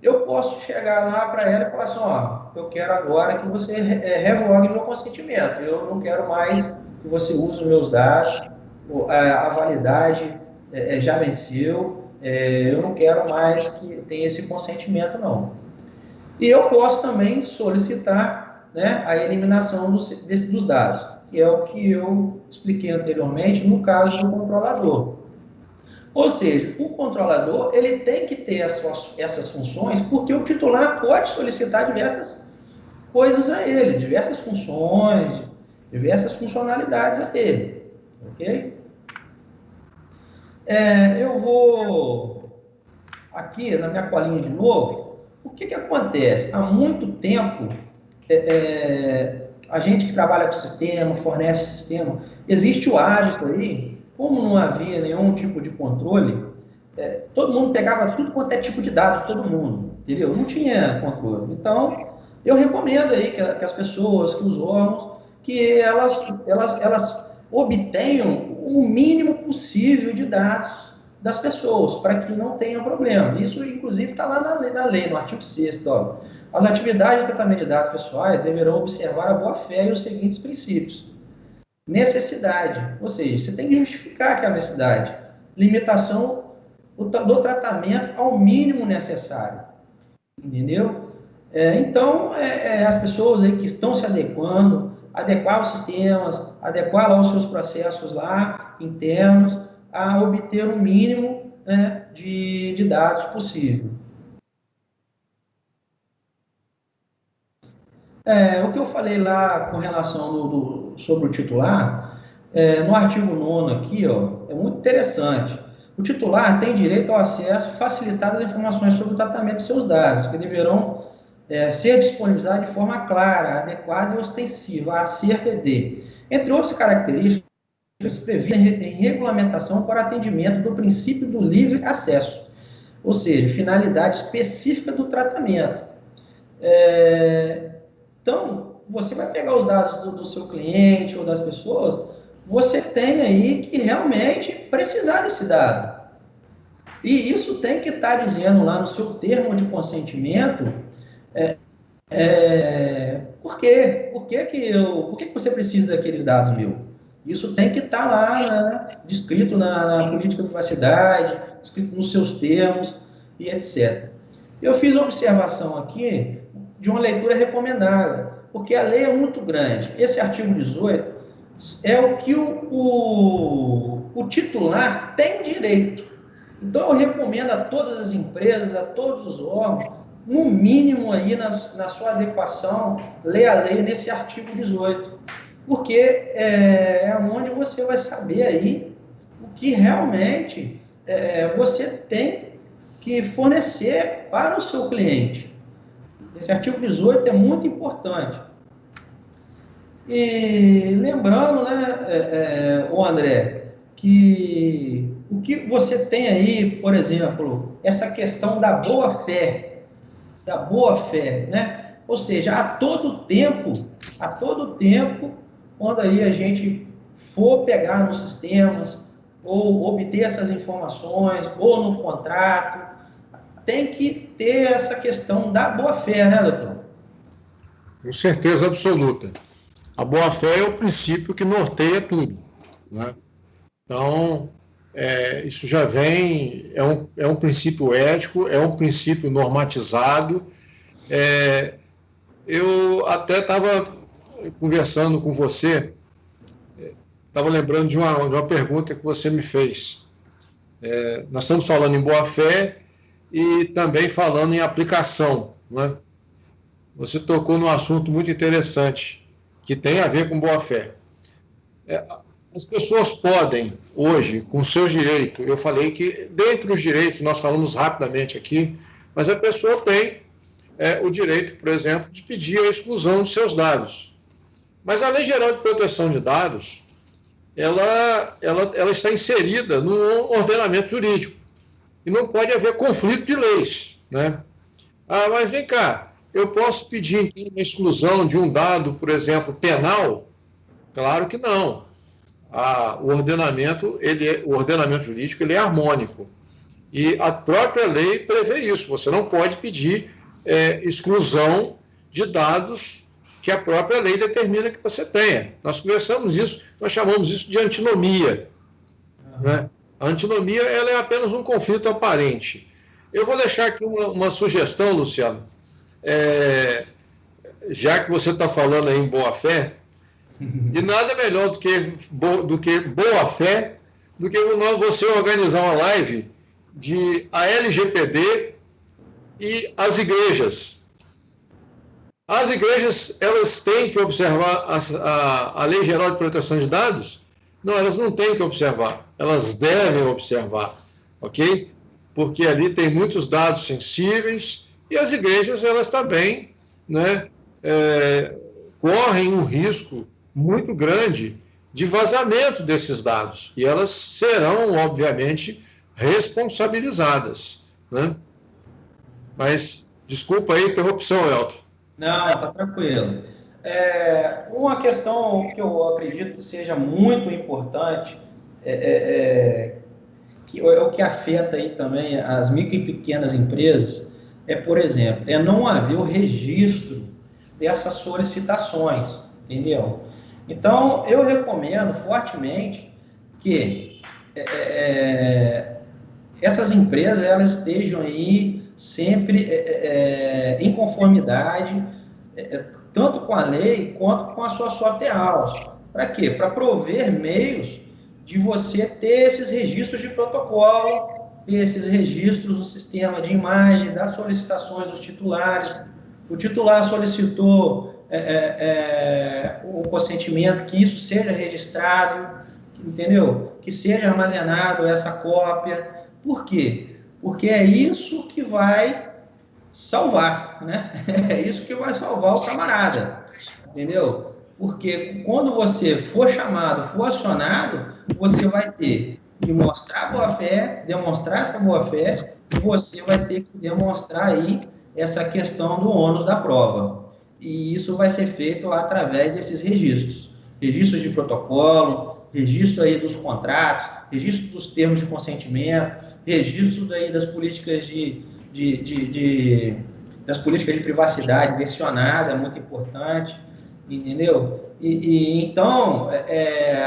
Eu posso chegar lá para ela e falar assim, ó, eu quero agora que você revogue meu consentimento, eu não quero mais que você use os meus dados, a validade já venceu, eu não quero mais que tenha esse consentimento, não. E eu posso também solicitar, né, a eliminação dos dados, que é o que eu expliquei anteriormente no caso do controlador. Ou seja, o controlador ele tem que ter essas funções, porque o titular pode solicitar diversas coisas a ele, diversas funções, diversas funcionalidades a ele, ok? Eu vou aqui na minha colinha de novo. O que acontece? Há muito tempo, a gente que trabalha com sistema, fornece sistema, existe o hábito aí, como não havia nenhum tipo de controle, todo mundo pegava tudo quanto é tipo de dado, todo mundo, entendeu? Não tinha controle. Então, eu recomendo aí que as pessoas, que os órgãos, que elas obtenham o mínimo possível de dados das pessoas, para que não tenha problema. Isso, inclusive, está lá na lei, no artigo 6º. Ó. As atividades de tratamento de dados pessoais deverão observar a boa-fé e os seguintes princípios. Necessidade, ou seja, você tem que justificar aquela necessidade. Limitação do tratamento ao mínimo necessário. Entendeu? Então, as pessoas aí que estão se adequando, adequar os sistemas, adequar lá os seus processos lá internos, a obter o mínimo, né, de dados possível. O que eu falei lá com relação sobre o titular, no artigo 9º aqui, ó, é muito interessante. O titular tem direito ao acesso facilitado às informações sobre o tratamento de seus dados, que deverão ser disponibilizados de forma clara, adequada e ostensiva acerca de, entre outras características, previa em regulamentação para atendimento do princípio do livre acesso, ou seja, finalidade específica do tratamento. Então, você vai pegar os dados do seu cliente ou das pessoas, você tem aí que realmente precisar desse dado. E isso tem que estar dizendo lá no seu termo de consentimento, por quê? Por que você precisa daqueles dados meus? Isso tem que estar lá, né, descrito na política de privacidade, descrito nos seus termos e etc. Eu fiz uma observação aqui de uma leitura recomendada, porque a lei é muito grande. Esse artigo 18 é o que o titular tem direito. Então, eu recomendo a todas as empresas, a todos os órgãos, no mínimo aí na sua adequação, ler a lei nesse artigo 18, porque é onde você vai saber aí o que realmente você tem que fornecer para o seu cliente. Esse artigo 18 é muito importante. E lembrando, né, o André, que o que você tem aí, por exemplo, essa questão da boa-fé, né? Ou seja, a todo tempo, quando aí a gente for pegar nos sistemas, ou obter essas informações, ou no contrato, tem que ter essa questão da boa-fé, né, doutor? Com certeza absoluta. A boa-fé é o princípio que norteia tudo, né? Então, isso já vem, é um princípio ético, é um princípio normatizado. Eu até estava conversando com você, estava lembrando de uma pergunta que você me fez. Nós estamos falando em boa-fé e também falando em aplicação, né? Você tocou num assunto muito interessante, que tem a ver com boa-fé. As pessoas podem, hoje, com seus direitos, eu falei que, dentre os direitos, nós falamos rapidamente aqui, mas a pessoa tem o direito, por exemplo, de pedir a exclusão de seus dados. Mas a Lei Geral de Proteção de Dados, ela está inserida no ordenamento jurídico, e não pode haver conflito de leis, né? Mas vem cá, eu posso pedir então, a exclusão de um dado, por exemplo, penal? Claro que não. O ordenamento jurídico ele é harmônico. E a própria lei prevê isso. Você não pode pedir exclusão de dados que a própria lei determina que você tenha. Nós conversamos isso, nós chamamos isso de antinomia. Né? A antinomia ela é apenas um conflito aparente. Eu vou deixar aqui uma sugestão, Luciano. Já que você está falando aí em boa-fé, e nada melhor do que boa-fé do que você organizar uma live de a LGPD e as igrejas. As igrejas, elas têm que observar a Lei Geral de Proteção de Dados? Não, elas não têm que observar, elas devem observar, ok? Porque ali tem muitos dados sensíveis e as igrejas, elas também, né, correm um risco muito grande de vazamento desses dados e elas serão, obviamente, responsabilizadas, né? Mas, desculpa aí a interrupção, Elton. Não, tá tranquilo. Uma questão que eu acredito que seja muito importante, que é o que afeta aí também as micro e pequenas empresas, por exemplo, não haver o registro dessas solicitações, entendeu? Então, eu recomendo fortemente que essas empresas elas estejam aí sempre em conformidade, tanto com a lei quanto com a sua software house. Para quê? Para prover meios de você ter esses registros de protocolo, ter esses registros no sistema de imagem, das solicitações dos titulares. O titular solicitou o consentimento, que isso seja registrado, entendeu? Que seja armazenado essa cópia. Por quê? Porque é isso que vai salvar, né? É isso que vai salvar o camarada, entendeu? Porque quando você for chamado, for acionado, você vai ter que mostrar boa-fé, demonstrar essa boa-fé, e você vai ter que demonstrar aí essa questão do ônus da prova. E isso vai ser feito através desses registros. Registros de protocolo, registro aí dos contratos, registro dos termos de consentimento, registro daí das políticas das políticas de privacidade versionada, é muito importante, entendeu? Então,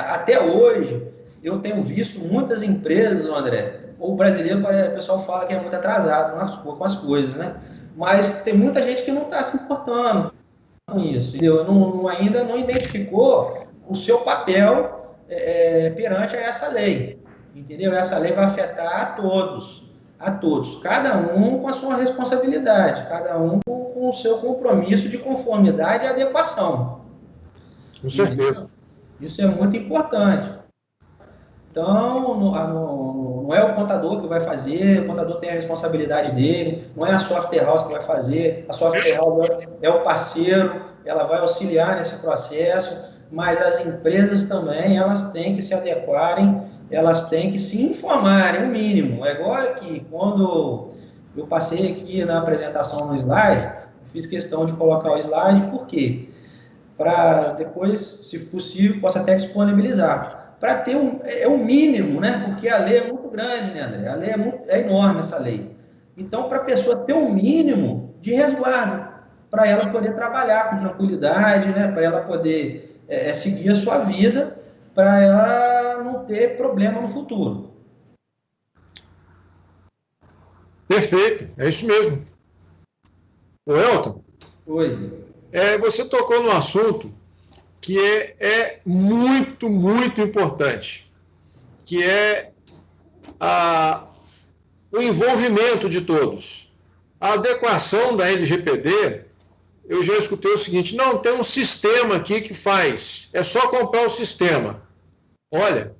até hoje, eu tenho visto muitas empresas, André, o brasileiro, o pessoal fala que é muito atrasado com as coisas, né? Mas tem muita gente que não está se importando com isso, entendeu? Ainda não identificou o seu papel perante essa lei, entendeu? Essa lei vai afetar a todos, cada um com a sua responsabilidade, cada um com o seu compromisso de conformidade e adequação. Com certeza. Isso é muito importante. Então, não é o contador que vai fazer, o contador tem a responsabilidade dele, não é a software house que vai fazer, a software house é o parceiro, ela vai auxiliar nesse processo, mas as empresas também, elas têm que se adequarem, elas têm que se informarem, o mínimo. É agora que, quando eu passei aqui na apresentação no slide, eu fiz questão de colocar o slide, por quê? Para depois, se possível, possa até disponibilizar. Para ter o mínimo, né? Porque a lei é muito grande, né, André? A lei é enorme, essa lei. Então, para a pessoa ter um mínimo de resguardo, para ela poder trabalhar com tranquilidade, né? Para ela poder seguir a sua vida, para ela não ter problema no futuro. Perfeito, é isso mesmo. Ô, Elton. Oi. Você tocou num assunto que é muito, muito importante, que é o envolvimento de todos. A adequação da LGPD, eu já escutei o seguinte: não, tem um sistema aqui que faz, é só comprar o sistema. Olha,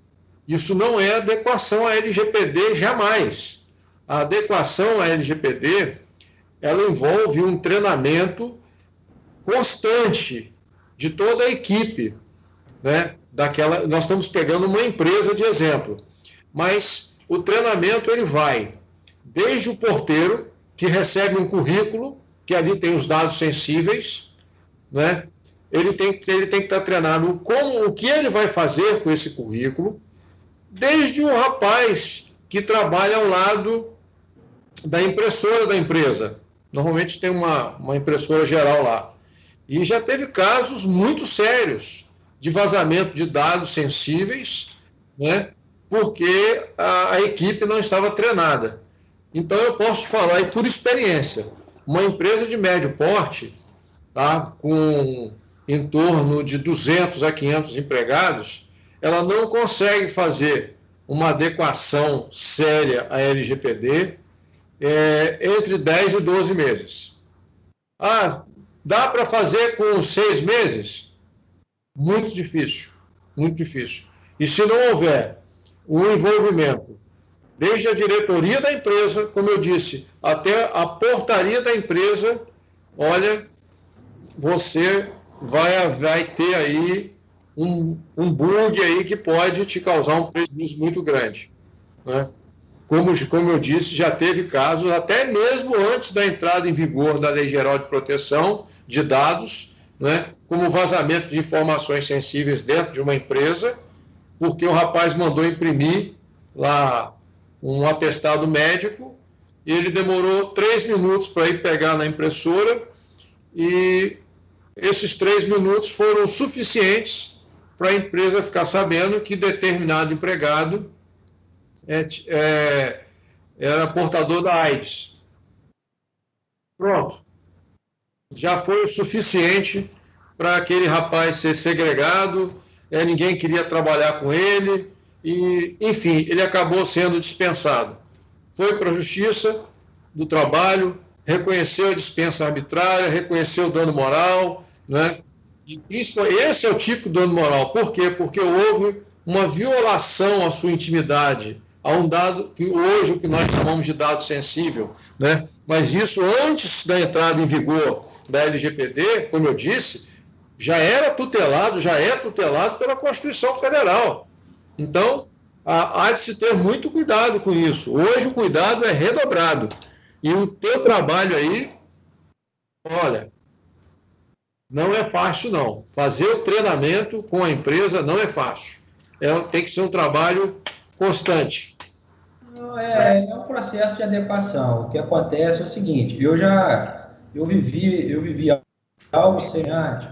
isso não é adequação à LGPD jamais. A adequação à LGPD, ela envolve um treinamento constante de toda a equipe, né? Nós estamos pegando uma empresa de exemplo, mas o treinamento ele vai desde o porteiro, que recebe um currículo, que ali tem os dados sensíveis, né? Ele tem que estar treinado o que ele vai fazer com esse currículo, desde o rapaz que trabalha ao lado da impressora da empresa. Normalmente tem uma impressora geral lá. E já teve casos muito sérios de vazamento de dados sensíveis, né, porque a equipe não estava treinada. Então, eu posso falar, e por experiência, uma empresa de médio porte, tá, com em torno de 200 a 500 empregados, ela não consegue fazer uma adequação séria à LGPD, entre 10 e 12 meses. Ah, dá para fazer com 6 meses? Muito difícil, muito difícil. E se não houver um envolvimento, desde a diretoria da empresa, como eu disse, até a portaria da empresa, olha, você vai ter aí um bug aí que pode te causar um prejuízo muito grande, né? Como eu disse, já teve casos, até mesmo antes da entrada em vigor da Lei Geral de Proteção de Dados, né, como vazamento de informações sensíveis dentro de uma empresa, porque o rapaz mandou imprimir lá um atestado médico e ele demorou 3 minutos para ir pegar na impressora e esses 3 minutos foram suficientes para a empresa ficar sabendo que determinado empregado era portador da AIDS. Pronto. Já foi o suficiente para aquele rapaz ser segregado, ninguém queria trabalhar com ele, e, enfim, ele acabou sendo dispensado. Foi para a Justiça do Trabalho, reconheceu a dispensa arbitrária, reconheceu o dano moral, né? Esse é o tipo de dano moral. Por quê? Porque houve uma violação à sua intimidade, a um dado que hoje o que nós chamamos de dado sensível, né? Mas isso antes da entrada em vigor da LGPD, como eu disse, já é tutelado pela Constituição Federal. Então, há de se ter muito cuidado com isso. Hoje o cuidado é redobrado. E o teu trabalho aí, olha, não é fácil não. Fazer o treinamento com a empresa não é fácil. Tem que ser um trabalho constante. É um processo de adequação. O que acontece é o seguinte, eu vivi algo semelhante,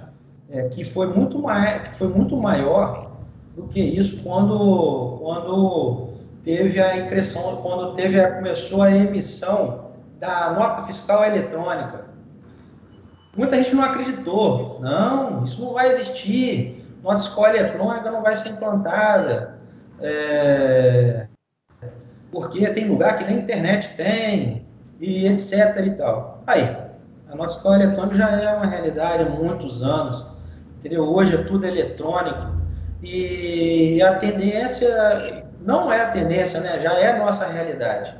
que foi muito maior do que isso quando teve a impressão, começou a emissão da nota fiscal eletrônica. Muita gente não acreditou. Não, isso não vai existir. Nota fiscal eletrônica não vai ser implantada. Porque tem lugar que nem internet tem, e etc. e tal. Aí, a nota fiscal eletrônica já é uma realidade há muitos anos. Entendeu? Hoje é tudo eletrônico. E a tendência, não é a tendência, né? Já é a nossa realidade.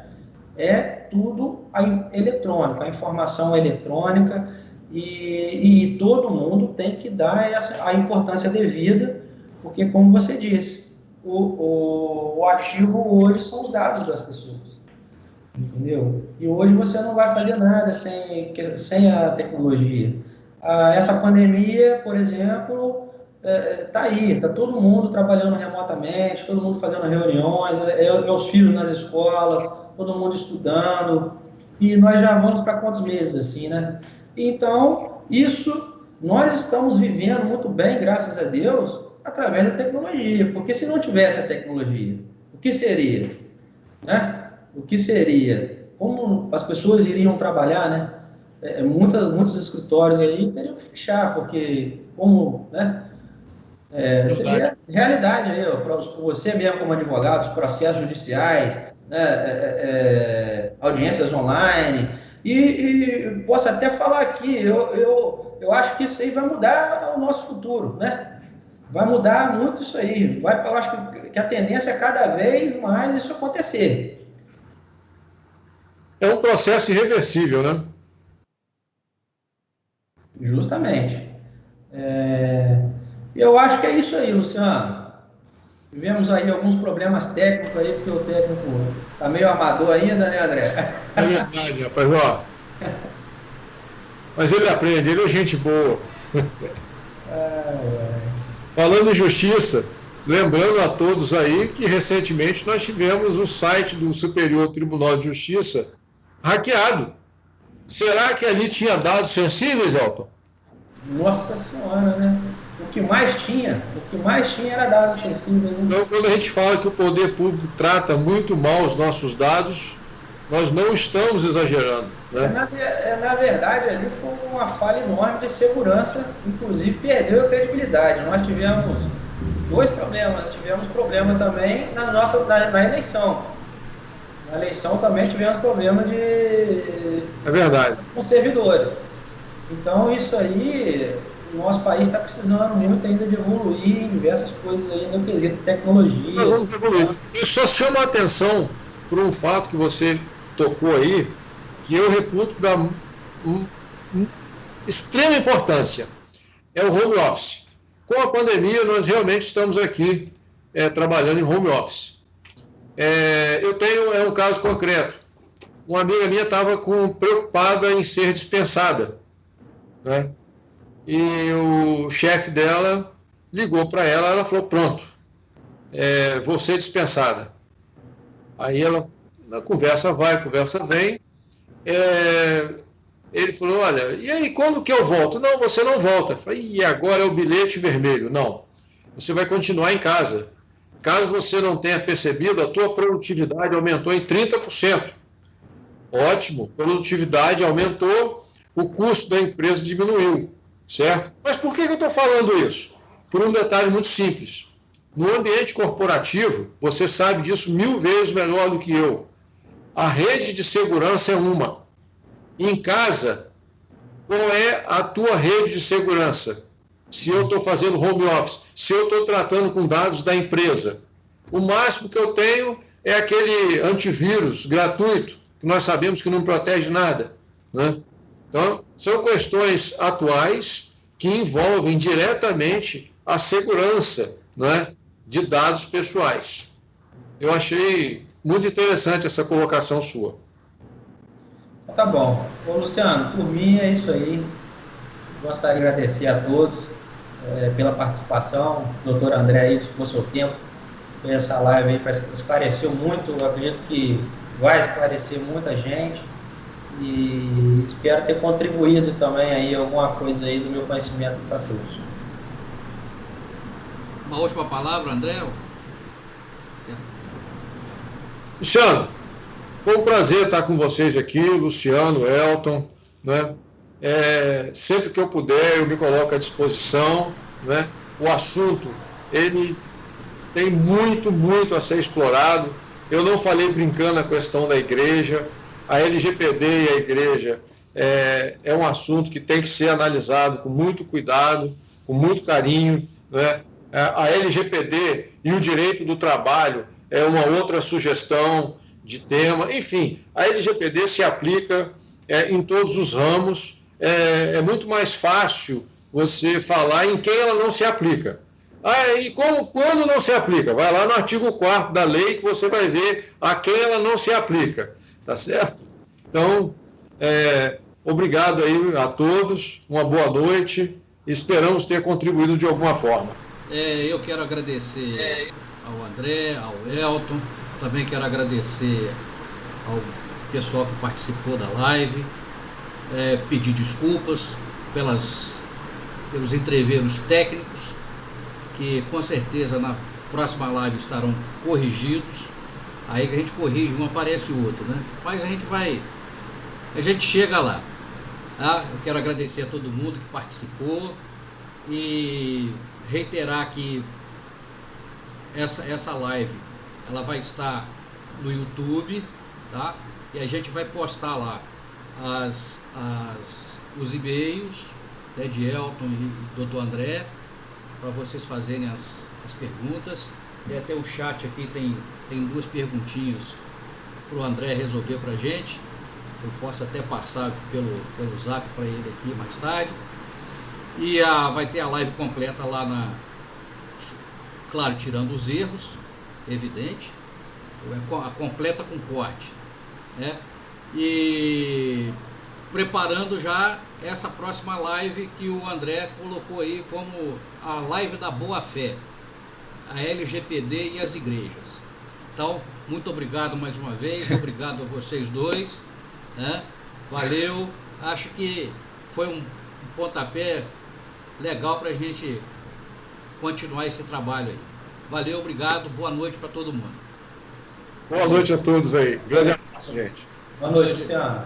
É tudo eletrônico, a informação eletrônica, e todo mundo tem que dar a importância devida, porque, como você disse, o ativo hoje são os dados das pessoas. Entendeu? E hoje você não vai fazer nada sem a tecnologia. Essa pandemia, por exemplo, está aí, está todo mundo trabalhando remotamente, todo mundo fazendo reuniões, meus filhos nas escolas, todo mundo estudando, e nós já vamos para quantos meses assim, né? Então, nós estamos vivendo muito bem, graças a Deus, através da tecnologia, porque se não tivesse a tecnologia, o que seria? Né? O que seria? Como as pessoas iriam trabalhar, né? Muitos escritórios aí teriam que fechar, porque como, né? Seria realidade aí, para você mesmo como advogado, os processos judiciais, né? Audiências online, e posso até falar aqui, eu acho que isso aí vai mudar o nosso futuro, né? Vai mudar muito isso aí. Eu acho que a tendência é cada vez mais isso acontecer. É um processo irreversível, né? Justamente. Eu acho que é isso aí, Luciano. Tivemos aí alguns problemas técnicos aí, porque o técnico está meio amador ainda, né, André? É verdade, rapaz, ó. Mas ele aprende, ele é gente boa. Falando em justiça, lembrando a todos aí que recentemente nós tivemos o site do Superior Tribunal de Justiça hackeado. Será que ali tinha dados sensíveis, Elton? Nossa Senhora, né? O que mais tinha era dados sensíveis. Né? Então, quando a gente fala que o poder público trata muito mal os nossos dados, nós não estamos exagerando. Né? Na verdade, ali foi uma falha enorme de segurança, inclusive perdeu a credibilidade. Nós tivemos dois problemas. Tivemos problema também na eleição. Na eleição também tivemos problema É verdade. com servidores. Então, isso aí, o nosso país está precisando muito ainda de evoluir em diversas coisas aí no quesito de tecnologia. Nós vamos evoluir. Eu só chamo a atenção por um fato que você tocou aí, que eu reputo da extrema importância. É o home office. Com a pandemia, nós realmente estamos aqui trabalhando em home office. Eu tenho um caso concreto. Uma amiga minha estava preocupada em ser dispensada, né? E o chefe dela ligou para ela, ela falou, pronto, vou ser dispensada. Aí ela, na conversa vai, conversa vem, ele falou, olha, e aí, quando que eu volto? Não, você não volta. Eu falei, e agora é o bilhete vermelho? Não, você vai continuar em casa. Caso você não tenha percebido, a tua produtividade aumentou em 30%. Ótimo, produtividade aumentou, o custo da empresa diminuiu, certo? Mas por que eu estou falando isso? Por um detalhe muito simples. No ambiente corporativo, você sabe disso 1000 vezes melhor do que eu. A rede de segurança é uma. Em casa, qual é a tua rede de segurança? Se eu estou fazendo home office, se eu estou tratando com dados da empresa. O máximo que eu tenho é aquele antivírus gratuito, que nós sabemos que não protege nada, né? Então, são questões atuais que envolvem diretamente a segurança, né, de dados pessoais. Eu achei muito interessante essa colocação sua. Tá bom. Ô, Luciano, por mim é isso aí. Gostaria de agradecer a todos pela participação. O doutor André aí dispôs seu tempo. Essa live aí esclareceu muito. Eu acredito que vai esclarecer muita gente. E espero ter contribuído também aí alguma coisa aí do meu conhecimento para todos. Uma última palavra, André? Luciano, foi um prazer estar com vocês aqui, Luciano, Elton, né? Sempre que eu puder, eu me coloco à disposição, né? O assunto, ele tem muito, muito a ser explorado. Eu não falei brincando a questão da igreja. A LGPD e a igreja é um assunto que tem que ser analisado com muito cuidado, com muito carinho, né? A LGPD e o direito do trabalho é uma outra sugestão de tema. Enfim, a LGPD se aplica em todos os ramos. É muito mais fácil você falar em quem ela não se aplica. E quando não se aplica? Vai lá no artigo 4º da lei que você vai ver a quem ela não se aplica. Tá certo? Então, obrigado aí a todos, uma boa noite, esperamos ter contribuído de alguma forma. Eu quero agradecer ao André, ao Elton, também quero agradecer ao pessoal que participou da live, pedir desculpas pelos entreveros técnicos, que com certeza na próxima live estarão corrigidos. Aí que a gente corrige um, aparece o outro, né? Mas a gente chega lá. Tá? Eu quero agradecer a todo mundo que participou e reiterar que essa live ela vai estar no YouTube, tá? E a gente vai postar lá os e-mails, né, de Elton e Dr. André, para vocês fazerem as perguntas. E até o chat aqui tem 2 perguntinhas para o André resolver para a gente. Eu posso até passar pelo zap para ele aqui mais tarde. E vai ter a live completa lá claro, tirando os erros, evidente, a completa com corte, né? E preparando já essa próxima live que o André colocou aí como a live da boa-fé, a LGPD e as igrejas. Então, muito obrigado mais uma vez, obrigado a vocês dois, né? Valeu, acho que foi um pontapé legal para a gente continuar esse trabalho aí. Valeu, obrigado, boa noite para todo mundo. Boa noite a todos aí, grande abraço, gente. Boa noite, Luciano.